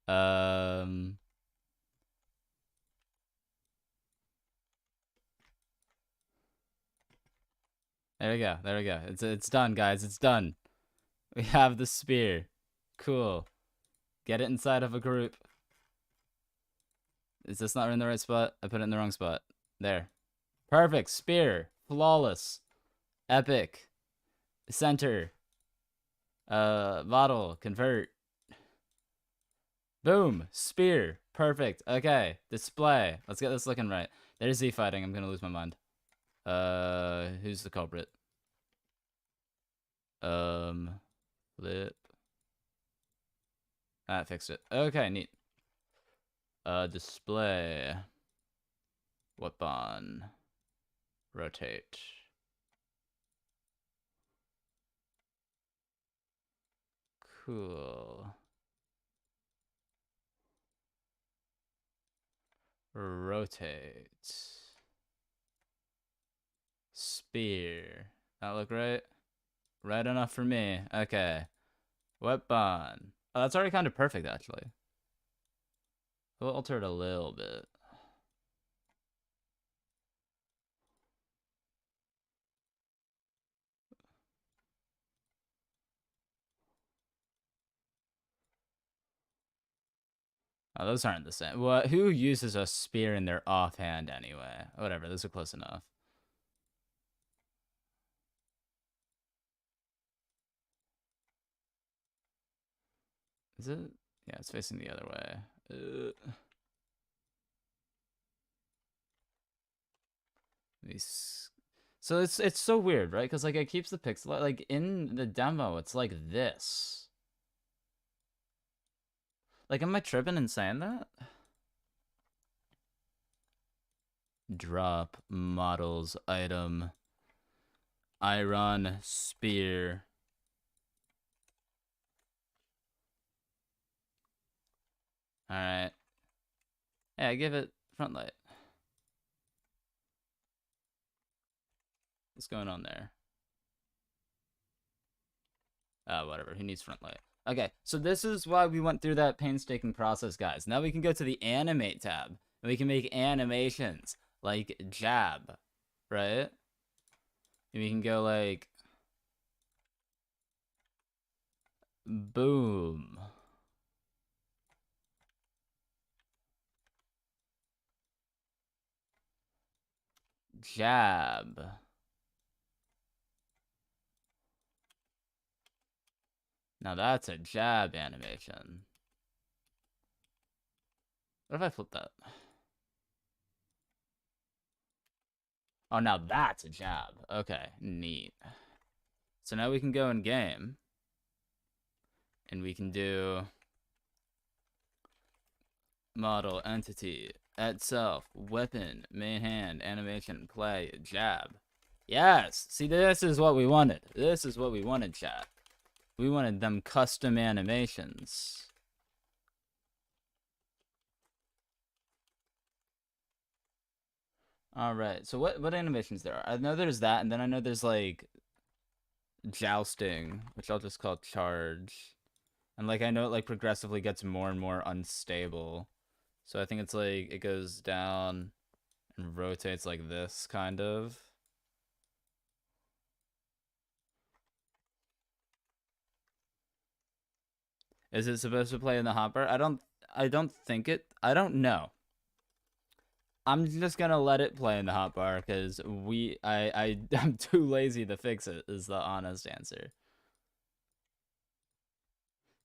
Um, there we go. There we go. It's done, guys. It's done. We have the spear. Cool. Get it inside of a group. Is this not in the right spot? I put it in the wrong spot. There. Perfect. Spear. Flawless. Epic. Center. Bottle. Convert. Boom. Spear. Perfect. Okay. Display. Let's get this looking right. There's Z fighting. I'm gonna lose my mind. Who's the culprit? Flip. That fixed it. Okay, neat. Display. Weapon. Rotate. Cool. Rotate. Spear. That look right? Right enough for me. Okay. Weapon. Oh, that's already kind of perfect, actually. We'll alter it a little bit. Oh, those aren't the same. What? Who uses a spear in their offhand anyway? Whatever, those are close enough. Is it? Yeah, it's facing the other way. These. So it's so weird, right? Because like it keeps the pixel like in the demo, it's like this. Like, am I tripping and saying that? Drop models item. Iron spear. All right. Yeah, give it front light. What's going on there? Whatever. Who needs front light? Okay, so this is why we went through that painstaking process, guys. Now we can go to the animate tab, and we can make animations like jab, right? And we can go like boom. Jab. Now that's a jab animation. What if I flip that? Oh, now that's a jab. Okay, neat. So now we can go in game. And we can do model, entity, itself, weapon, main hand, animation, play, jab. Yes! See, this is what we wanted. This is what we wanted, chat. We wanted them custom animations. Alright, so what animations there are? I know there's that, and then I know there's, like, jousting, which I'll just call charge. And, like, I know it, like, progressively gets more and more unstable. So I think it's, like, it goes down and rotates like this, kind of. Is it supposed to play in the hopper? I don't think it. I don't know. I'm just gonna let it play in the hotbar because I'm too lazy to fix it. Is the honest answer.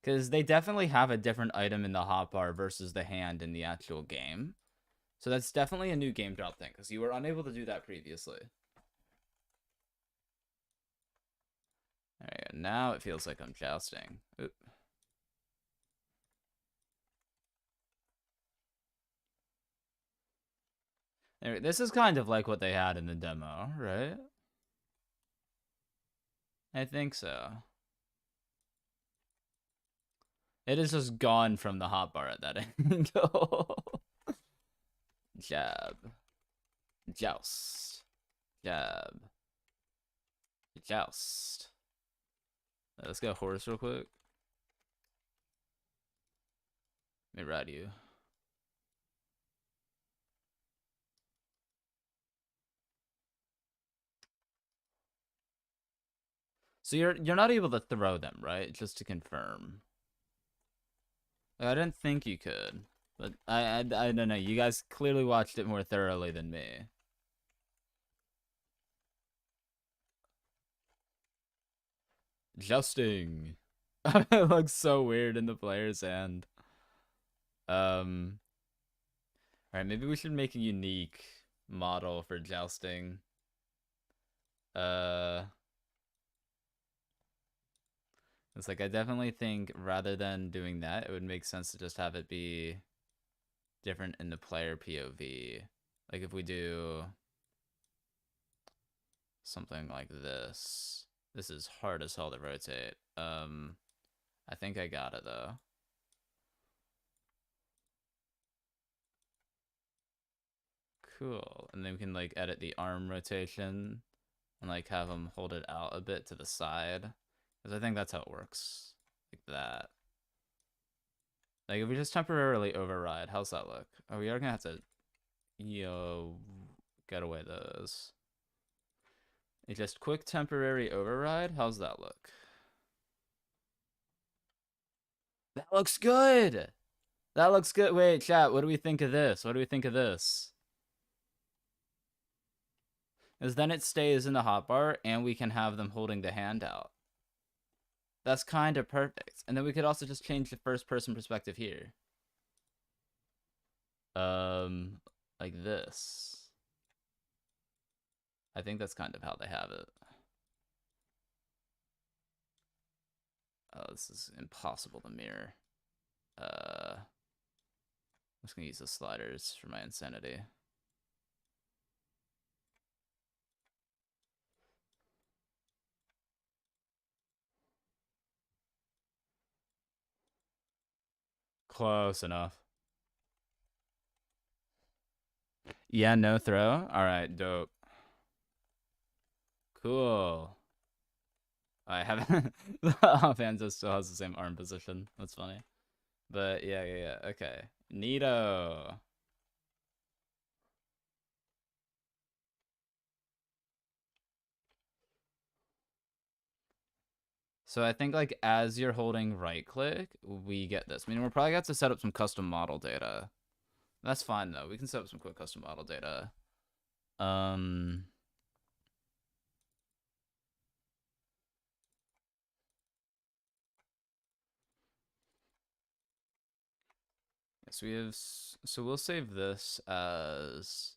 Because they definitely have a different item in the hotbar versus the hand in the actual game. So that's definitely a new game drop thing because you were unable to do that previously. Alright, now it feels like I'm jousting. Oop. Anyway, this is kind of like what they had in the demo, right? I think so. It is just gone from the hotbar at that angle. Jab. Joust. Jab. Joust. Let's go horse real quick. Let me ride you. So you're not able to throw them, right? Just to confirm. I didn't think you could, but I don't know. You guys clearly watched it more thoroughly than me. Jousting. It looks so weird in the player's hand. All right, maybe we should make a unique model for jousting. Uh, it's like I definitely think rather than doing that, it would make sense to just have it be different in the player POV. Like if we do something like this. This is hard as hell to rotate. I think I got it though. Cool. And then we can like edit the arm rotation and like have them hold it out a bit to the side. Because I think that's how it works. Like that. Like if we just temporarily override, how's that look? Oh, we are gonna have to, get away those. It's just quick temporary override. How's that look? That looks good. That looks good. Wait, chat. What do we think of this? What do we think of this? Is then it stays in the hotbar and we can have them holding the hand out. That's kind of perfect. And then we could also just change the first person perspective here. Like this. I think that's kind of how they have it. Oh, this is impossible to mirror. I'm just gonna use the sliders for my insanity. Close enough. Yeah, no throw. All right, dope. Cool. I haven't. Alfonso still has the same arm position. That's funny. But yeah. Okay. Neato. So I think like as you're holding right click, we get this. I mean, we're probably got to set up some custom model data. That's fine though. We can set up some quick custom model data. Yes, we have. So we'll save this as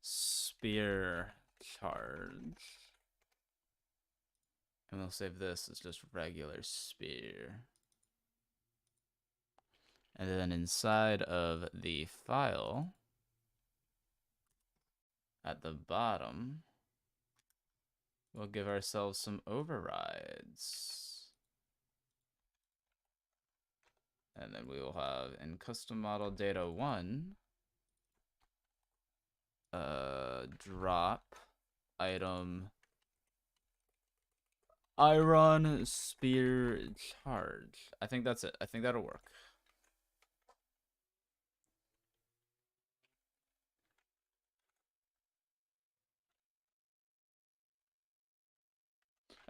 spear charge. And we'll save this as just regular spear. And then inside of the file, at the bottom, we'll give ourselves some overrides. And then we will have in custom model data 1, drop item iron spear charge. I think that's it. I think that'll work.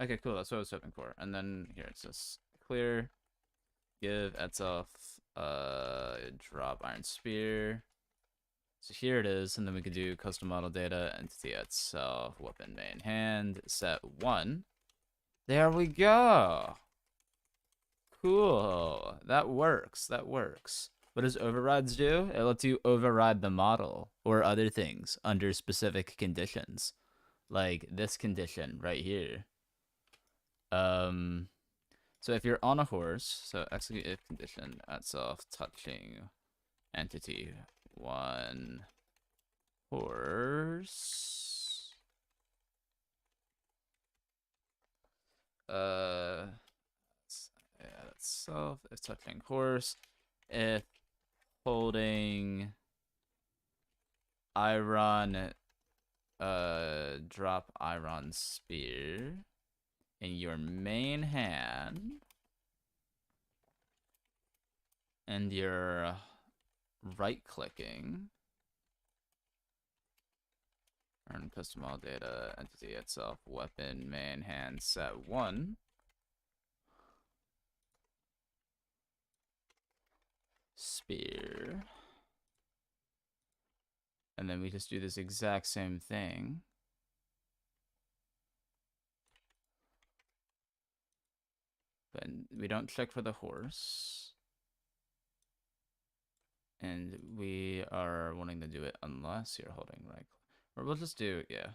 Okay, cool. That's what I was hoping for. And then here it says clear, give itself drop iron spear. So here it is, and then we could do custom model data, entity itself, weapon main hand, set 1. There we go. Cool. That works. That works. What does overrides do? It lets you override the model or other things under specific conditions. Like this condition right here. So if you're on a horse, so execute if condition at self touching entity 1 horse. Self if touching horse, if holding iron, drop iron spear in your main hand and you're right-clicking. Run custom all data, entity itself, weapon, main, hand, set 1. Spear. And then we just do this exact same thing. But we don't check for the horse. And we are wanting to do it unless you're holding right. Or we'll just do, yeah.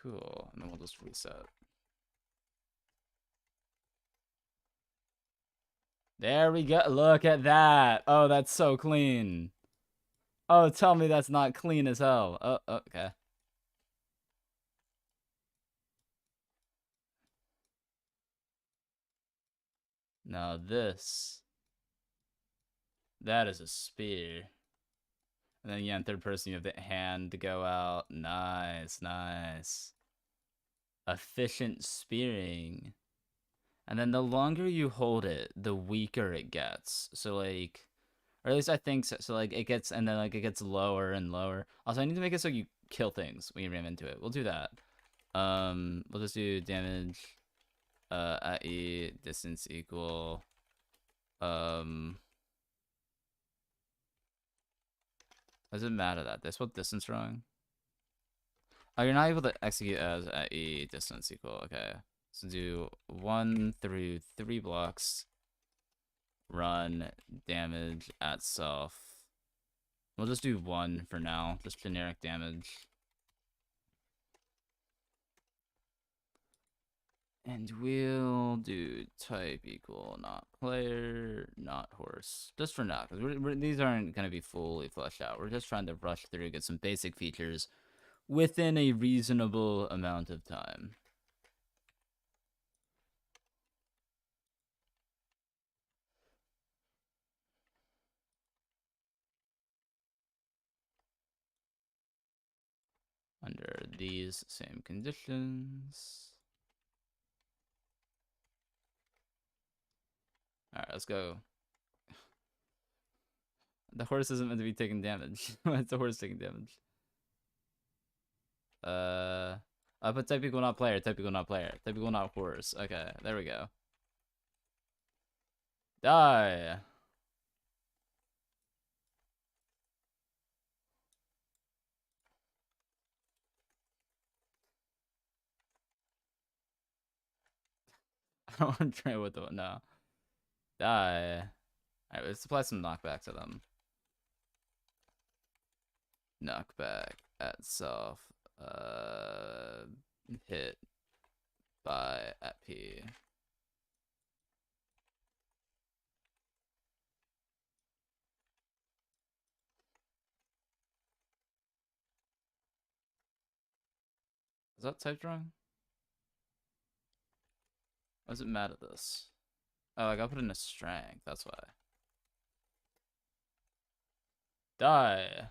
Cool. And then we'll just reset. There we go. Look at that. Oh, that's so clean. Oh, tell me that's not clean as hell. Oh, okay. Now this. That is a spear. And then, yeah, in third person, you have the hand to go out. Nice, nice. Efficient spearing. And then the longer you hold it, the weaker it gets. So, like, or at least I think so. So, like, it gets, and then, like, it gets lower and lower. Also, I need to make it so you kill things when you ram into it. We'll do that. We'll just do damage, at E, distance equal, doesn't matter that. Did I spell distance wrong? Oh, you're not able to execute as at E, distance equal. Okay. So do 1 through 3 blocks. Run damage at self. We'll just do 1 for now. Just generic damage. And we'll do type equal not player, not horse. Just for now, because these aren't going to be fully fleshed out. We're just trying to rush through, get some basic features within a reasonable amount of time. Under these same conditions. Alright, let's go. The horse isn't meant to be taking damage. Why is the horse taking damage? But type equal not player, type equal not player, type equal not horse. Okay, there we go. Die! I don't want to try with the one. No. Die. Alright, let's apply some knockback to them. Knockback at self. Hit by at P. Is that typed wrong? Why is it mad at this? Oh, I gotta put in a strength, that's why. Die!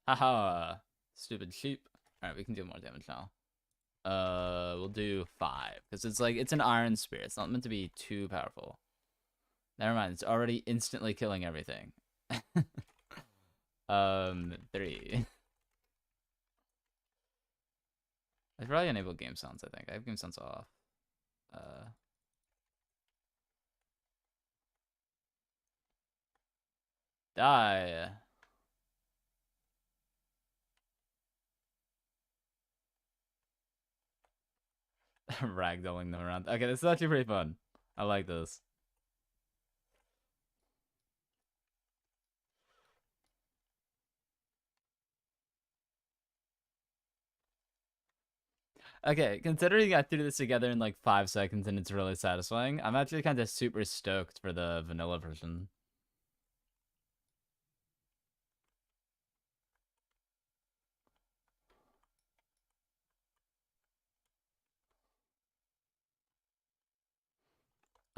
Haha! Stupid sheep. Alright, we can do more damage now. We'll do 5. Because it's like, it's an iron spear. It's not meant to be too powerful. Never mind, it's already instantly killing everything. 3. I probably enable game sounds, I think. I have game sounds off. Die. Ragdolling them around. Okay, this is actually pretty fun. I like this. Okay, considering I threw this together in like 5 seconds and it's really satisfying, I'm actually kind of super stoked for the vanilla version.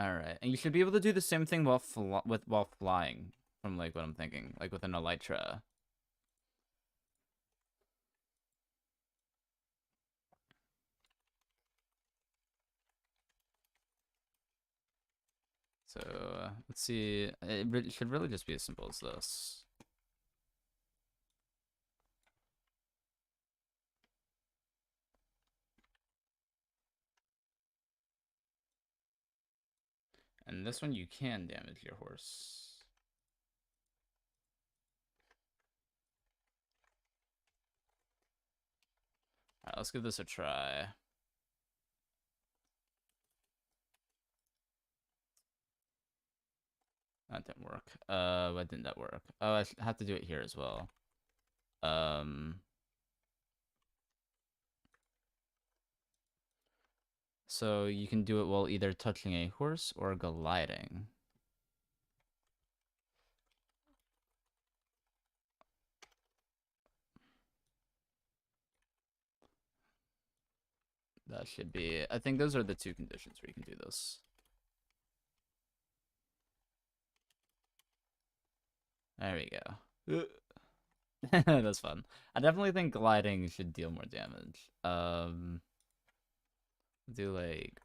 All right, and you should be able to do the same thing while flying. From like what I'm thinking, like with an elytra. So let's see. It should really just be as simple as this. And this one you can damage your horse. Alright, let's give this a try. That didn't work. Why didn't that work? Oh, I have to do it here as well. So you can do it while either touching a horse or gliding. That should be... I think those are the two conditions where you can do this. There we go. That's fun. I definitely think gliding should deal more damage. Do like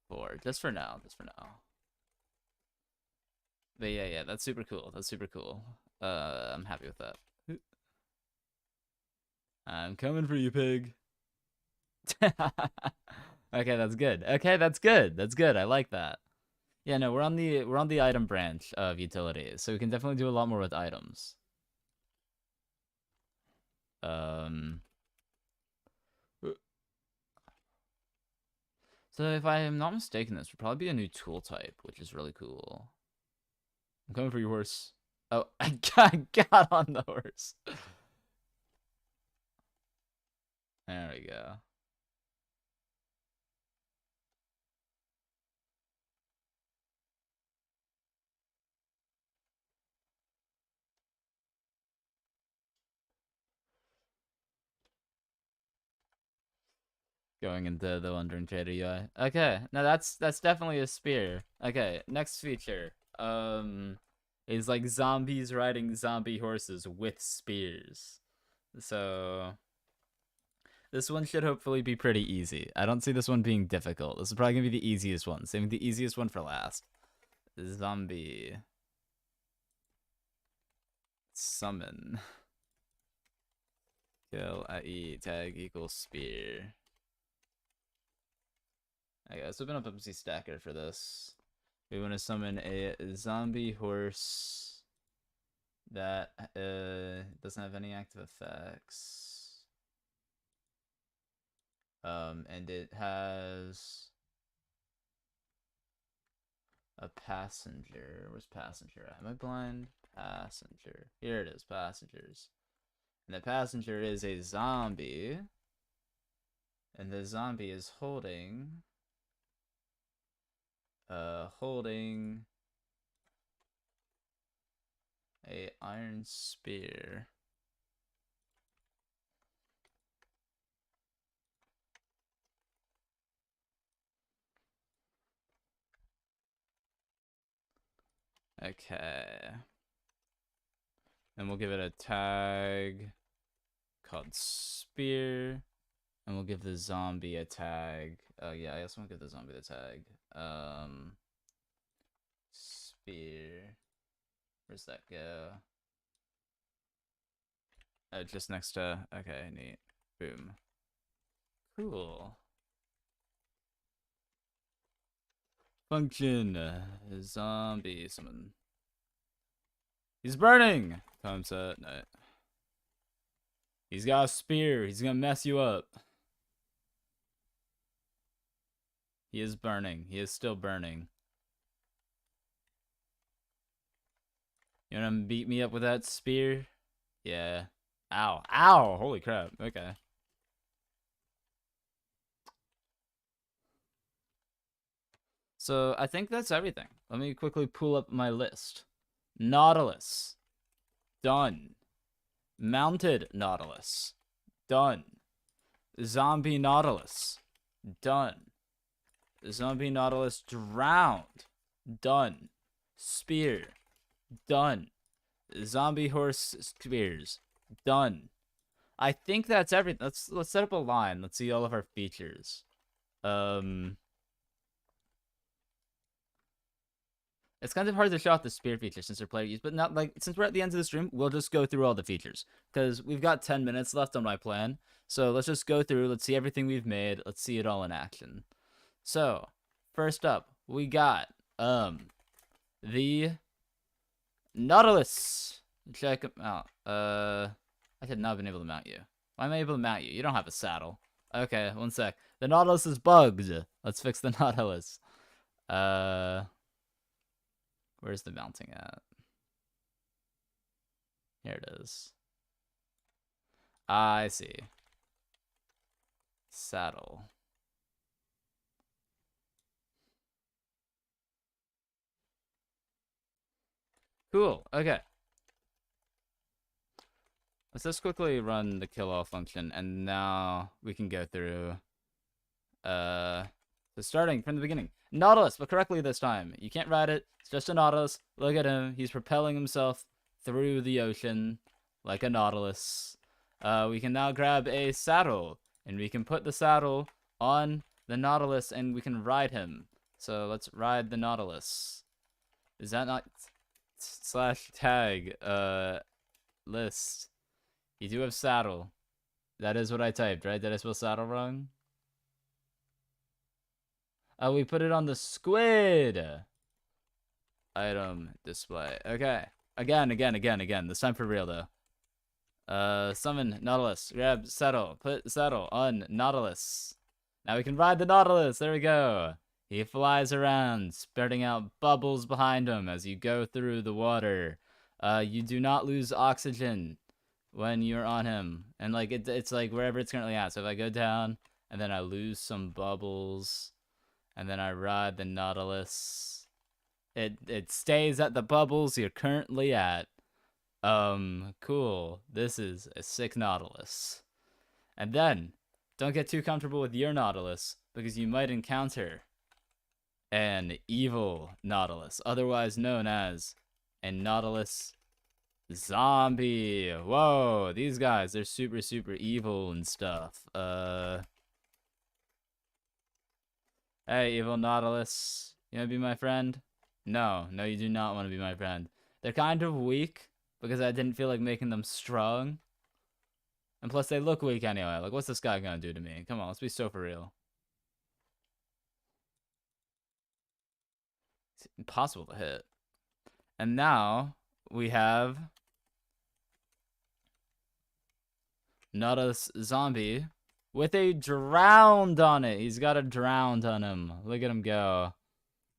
4. Just for now. Just for now. But yeah, that's super cool. That's super cool. I'm happy with that. I'm coming for you, pig. Okay, that's good. Okay, that's good. That's good. I like that. Yeah, no, we're on the item branch of utilities, so we can definitely do a lot more with items. So if I am not mistaken, this would probably be a new tool type, which is really cool. I'm coming for your horse. Oh, I got on the horse. There we go. Going into the Wandering Trader UI. Okay, now that's definitely a spear. Okay, next feature. Is like zombies riding zombie horses with spears. So this one should hopefully be pretty easy. I don't see this one being difficult. This is probably gonna be the easiest one. Saving the easiest one for last. Zombie. Summon. Kill IE tag equals spear. Okay, let's open up MC Stacker for this. We want to summon a zombie horse that doesn't have any active effects. And it has a passenger. Where's passenger at? Am I blind? Passenger. Here it is, passengers. And the passenger is a zombie. And the zombie is holding a iron spear. Okay. And we'll give it a tag called spear. And we'll give the zombie a tag. Oh yeah, I also want to give the zombie the tag. Spear. Where's that go? Oh, just next to... Okay, neat. Boom. Cool. Function. Zombie summon. He's burning! Time set. No. He's got a spear. He's gonna mess you up. He is burning. He is still burning. You wanna beat me up with that spear? Yeah. Ow. Ow! Holy crap. Okay. So I think that's everything. Let me quickly pull up my list. Nautilus. Done. Mounted Nautilus. Done. Zombie Nautilus. Done. Zombie Nautilus drowned. Done. Spear. Done. Zombie horse spears. Done. I think that's everything. Let's set up a line. Let's see all of our features. It's kind of hard to show off the spear feature since they're player use, but not like since we're at the end of the stream, we'll just go through all the features because we've got 10 minutes left on my plan. So let's just go through. Let's see everything we've made. Let's see it all in action. So first up, we got the Nautilus. Check him out. I had not been able to mount you. Why am I able to mount you? You don't have a saddle. Okay, one sec. The Nautilus is bugged. Let's fix the Nautilus. Where's the mounting at? Here it is. I see. Saddle. Cool. Okay. Let's just quickly run the kill all function, and now we can go through. So starting from the beginning, Nautilus, but correctly this time. You can't ride it. It's just a Nautilus. Look at him. He's propelling himself through the ocean like a Nautilus. We can now grab a saddle, and we can put the saddle on the Nautilus, and we can ride him. So let's ride the Nautilus. Is that not /tag list? You do have saddle. That is what I typed, right? Did I spell saddle wrong? Oh, we put it on the squid. Item display. Okay. Again. This time for real, though. Summon Nautilus. Grab saddle. Put saddle on Nautilus. Now we can ride the Nautilus. There we go. He flies around, spurting out bubbles behind him as you go through the water. You do not lose oxygen when you're on him. And, like, it's like wherever it's currently at. So if I go down, and then I lose some bubbles, and then I ride the Nautilus, it stays at the bubbles you're currently at. Cool. This is a sick Nautilus. And then, don't get too comfortable with your Nautilus, because you might encounter an evil Nautilus, otherwise known as a Nautilus zombie. Whoa, these guys, they're super, super evil and stuff. Hey, evil Nautilus, you wanna be my friend? No, you do not want to be my friend. They're kind of weak, because I didn't feel like making them strong. And plus, they look weak anyway. Like, what's this guy gonna do to me? Come on, let's be so for real. It's impossible to hit. And now, we have Nautilus zombie with a drowned on it. He's got a drowned on him. Look at him go.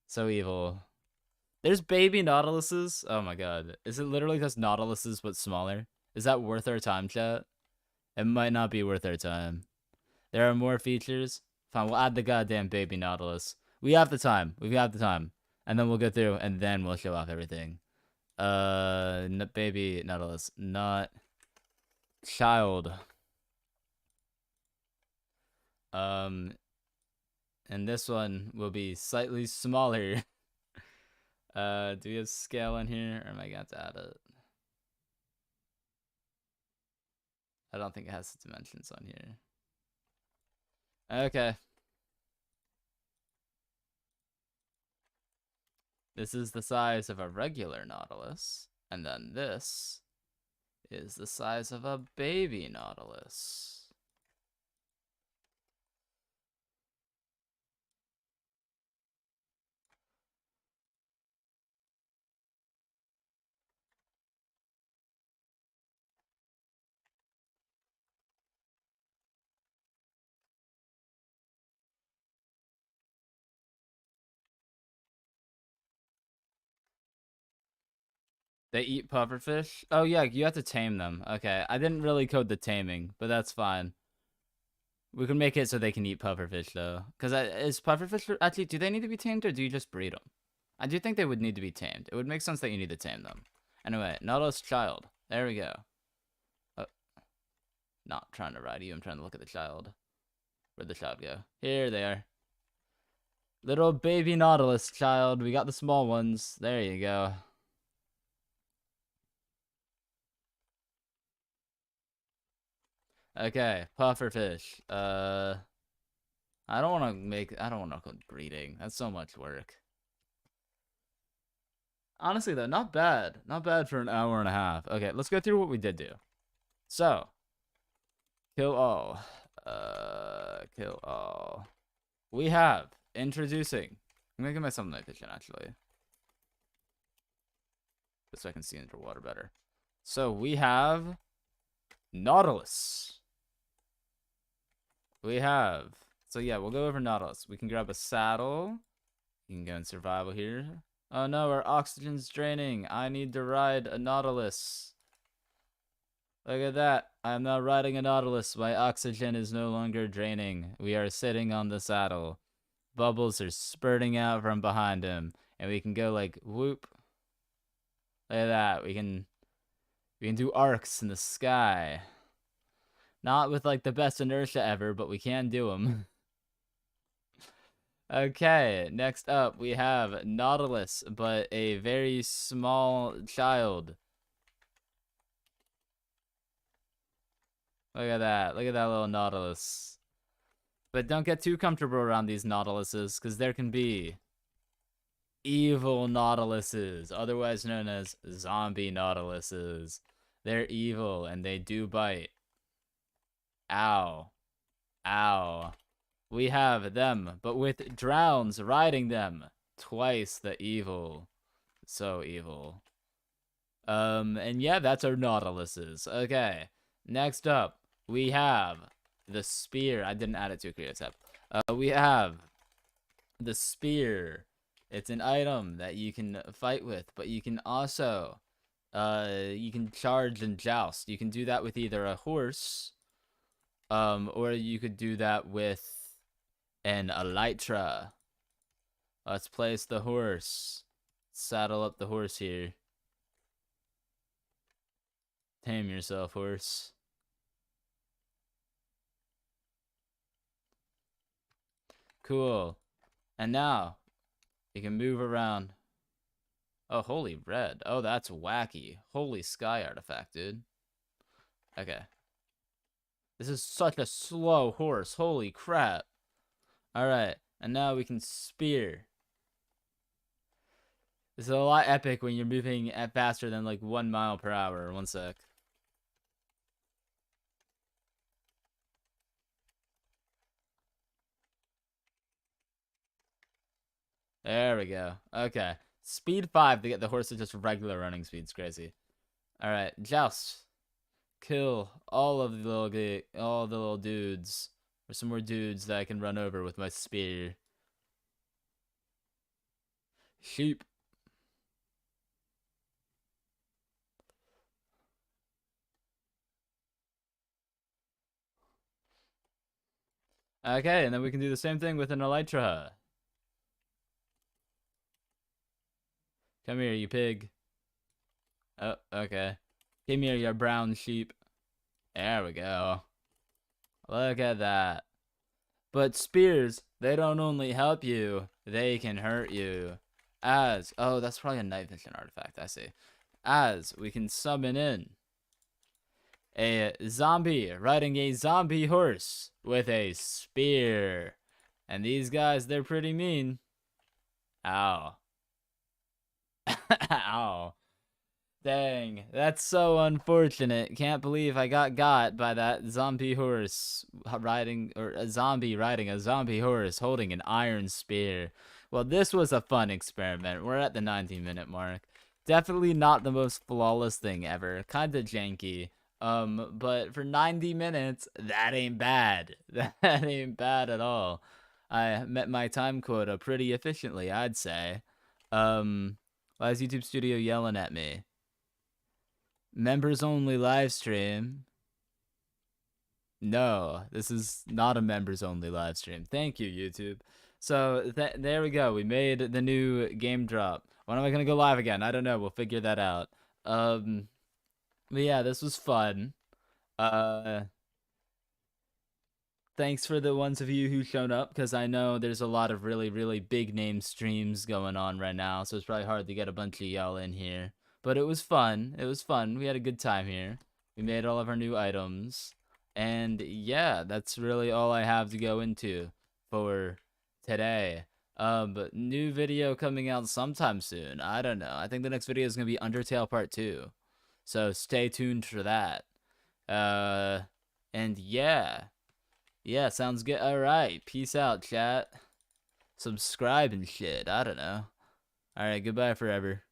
So evil. There's baby Nautiluses. Oh my god. Is it literally just Nautiluses but smaller? Is that worth our time, chat? It might not be worth our time. There are more features. Fine, we'll add the goddamn baby Nautilus. We have the time. We have the time. And then we'll go through and then we'll show off everything. Baby Nautilus. Not child. And this one will be slightly smaller. Do we have scale in here, or am I gonna have to add it? I don't think it has the dimensions on here. Okay. This is the size of a regular Nautilus, and then this is the size of a baby Nautilus. They eat pufferfish? Oh yeah, you have to tame them. Okay, I didn't really code the taming, but that's fine. We can make it so they can eat pufferfish though. Because is pufferfish actually, do they need to be tamed or do you just breed them? I do think they would need to be tamed. It would make sense that you need to tame them. Anyway, Nautilus child. There we go. Oh, not trying to ride you, I'm trying to look at the child. Where'd the child go? Here they are. Little baby Nautilus child. We got the small ones. There you go. Okay, pufferfish. I don't want to go breeding. That's so much work. Honestly, though, not bad. Not bad for an hour and a half. Okay, let's go through what we did do. So, kill all. Kill all. We have introducing. I'm making myself night vision, actually. Just so I can see underwater better. So, we have Nautilus. We have. So, yeah, we'll go over Nautilus. We can grab a saddle. You can go in survival here. Oh no, our oxygen's draining. I need to ride a Nautilus. Look at that. I'm now riding a Nautilus. My oxygen is no longer draining. We are sitting on the saddle. Bubbles are spurting out from behind him. And we can go like whoop. Look at that. We can do arcs in the sky. Not with like the best inertia ever, but we can do them. Okay, next up we have Nautilus, but a very small child. Look at that. Look at that little Nautilus. But don't get too comfortable around these Nautiluses, because there can be evil Nautiluses, otherwise known as zombie Nautiluses. They're evil, and they do bite. Ow. Ow. We have them, but with drowns riding them. Twice the evil. So evil. And yeah, that's our Nautiluses. Okay. Next up, we have the spear. I didn't add it to a creative tab. We have the spear. It's an item that you can fight with, but you can also, you can charge and joust. You can do that with either a horse, or you could do that with an elytra. Let's place the horse. Saddle up the horse here. Tame yourself, horse. Cool. And now, you can move around. Oh, holy red. Oh, that's wacky. Holy sky artifact, dude. Okay. This is such a slow horse. Holy crap. Alright. And now we can spear. This is a lot epic when you're moving at faster than like 1 mile per hour. One sec. There we go. Okay. Speed 5 to get the horse to just regular running speed. It's crazy. Alright. Joust. Kill all of the little dudes. Or some more dudes that I can run over with my spear. Sheep. Okay, and then we can do the same thing with an elytra. Come here, you pig. Oh, okay. Give me your brown sheep. There we go. Look at that. But spears, they don't only help you, they can hurt you. Oh, that's probably a night vision artifact, I see. As we can summon in a zombie riding a zombie horse with a spear. And these guys, they're pretty mean. Ow. Ow. Dang, that's so unfortunate. Can't believe I got by that zombie horse riding, or a zombie riding a zombie horse holding an iron spear. Well, this was a fun experiment. We're at the 19-minute mark. Definitely not the most flawless thing ever. Kinda janky. But for 90 minutes, that ain't bad. That ain't bad at all. I met my time quota pretty efficiently, I'd say. Why is YouTube Studio yelling at me? Members only live stream. No, this is not a members only live stream. Thank you, YouTube. So there we go. We made the new game drop. When am I gonna go live again? I don't know. We'll figure that out. But yeah, this was fun. Thanks for the ones of you who shown up, because I know there's a lot of really, really big name streams going on right now, so it's probably hard to get a bunch of y'all in here. But it was fun. It was fun. We had a good time here. We made all of our new items. And yeah, that's really all I have to go into for today. But new video coming out sometime soon. I don't know. I think the next video is gonna be Undertale Part 2. So stay tuned for that. And yeah. Yeah, sounds good. Alright. Peace out, chat. Subscribe and shit. I don't know. Alright, goodbye forever.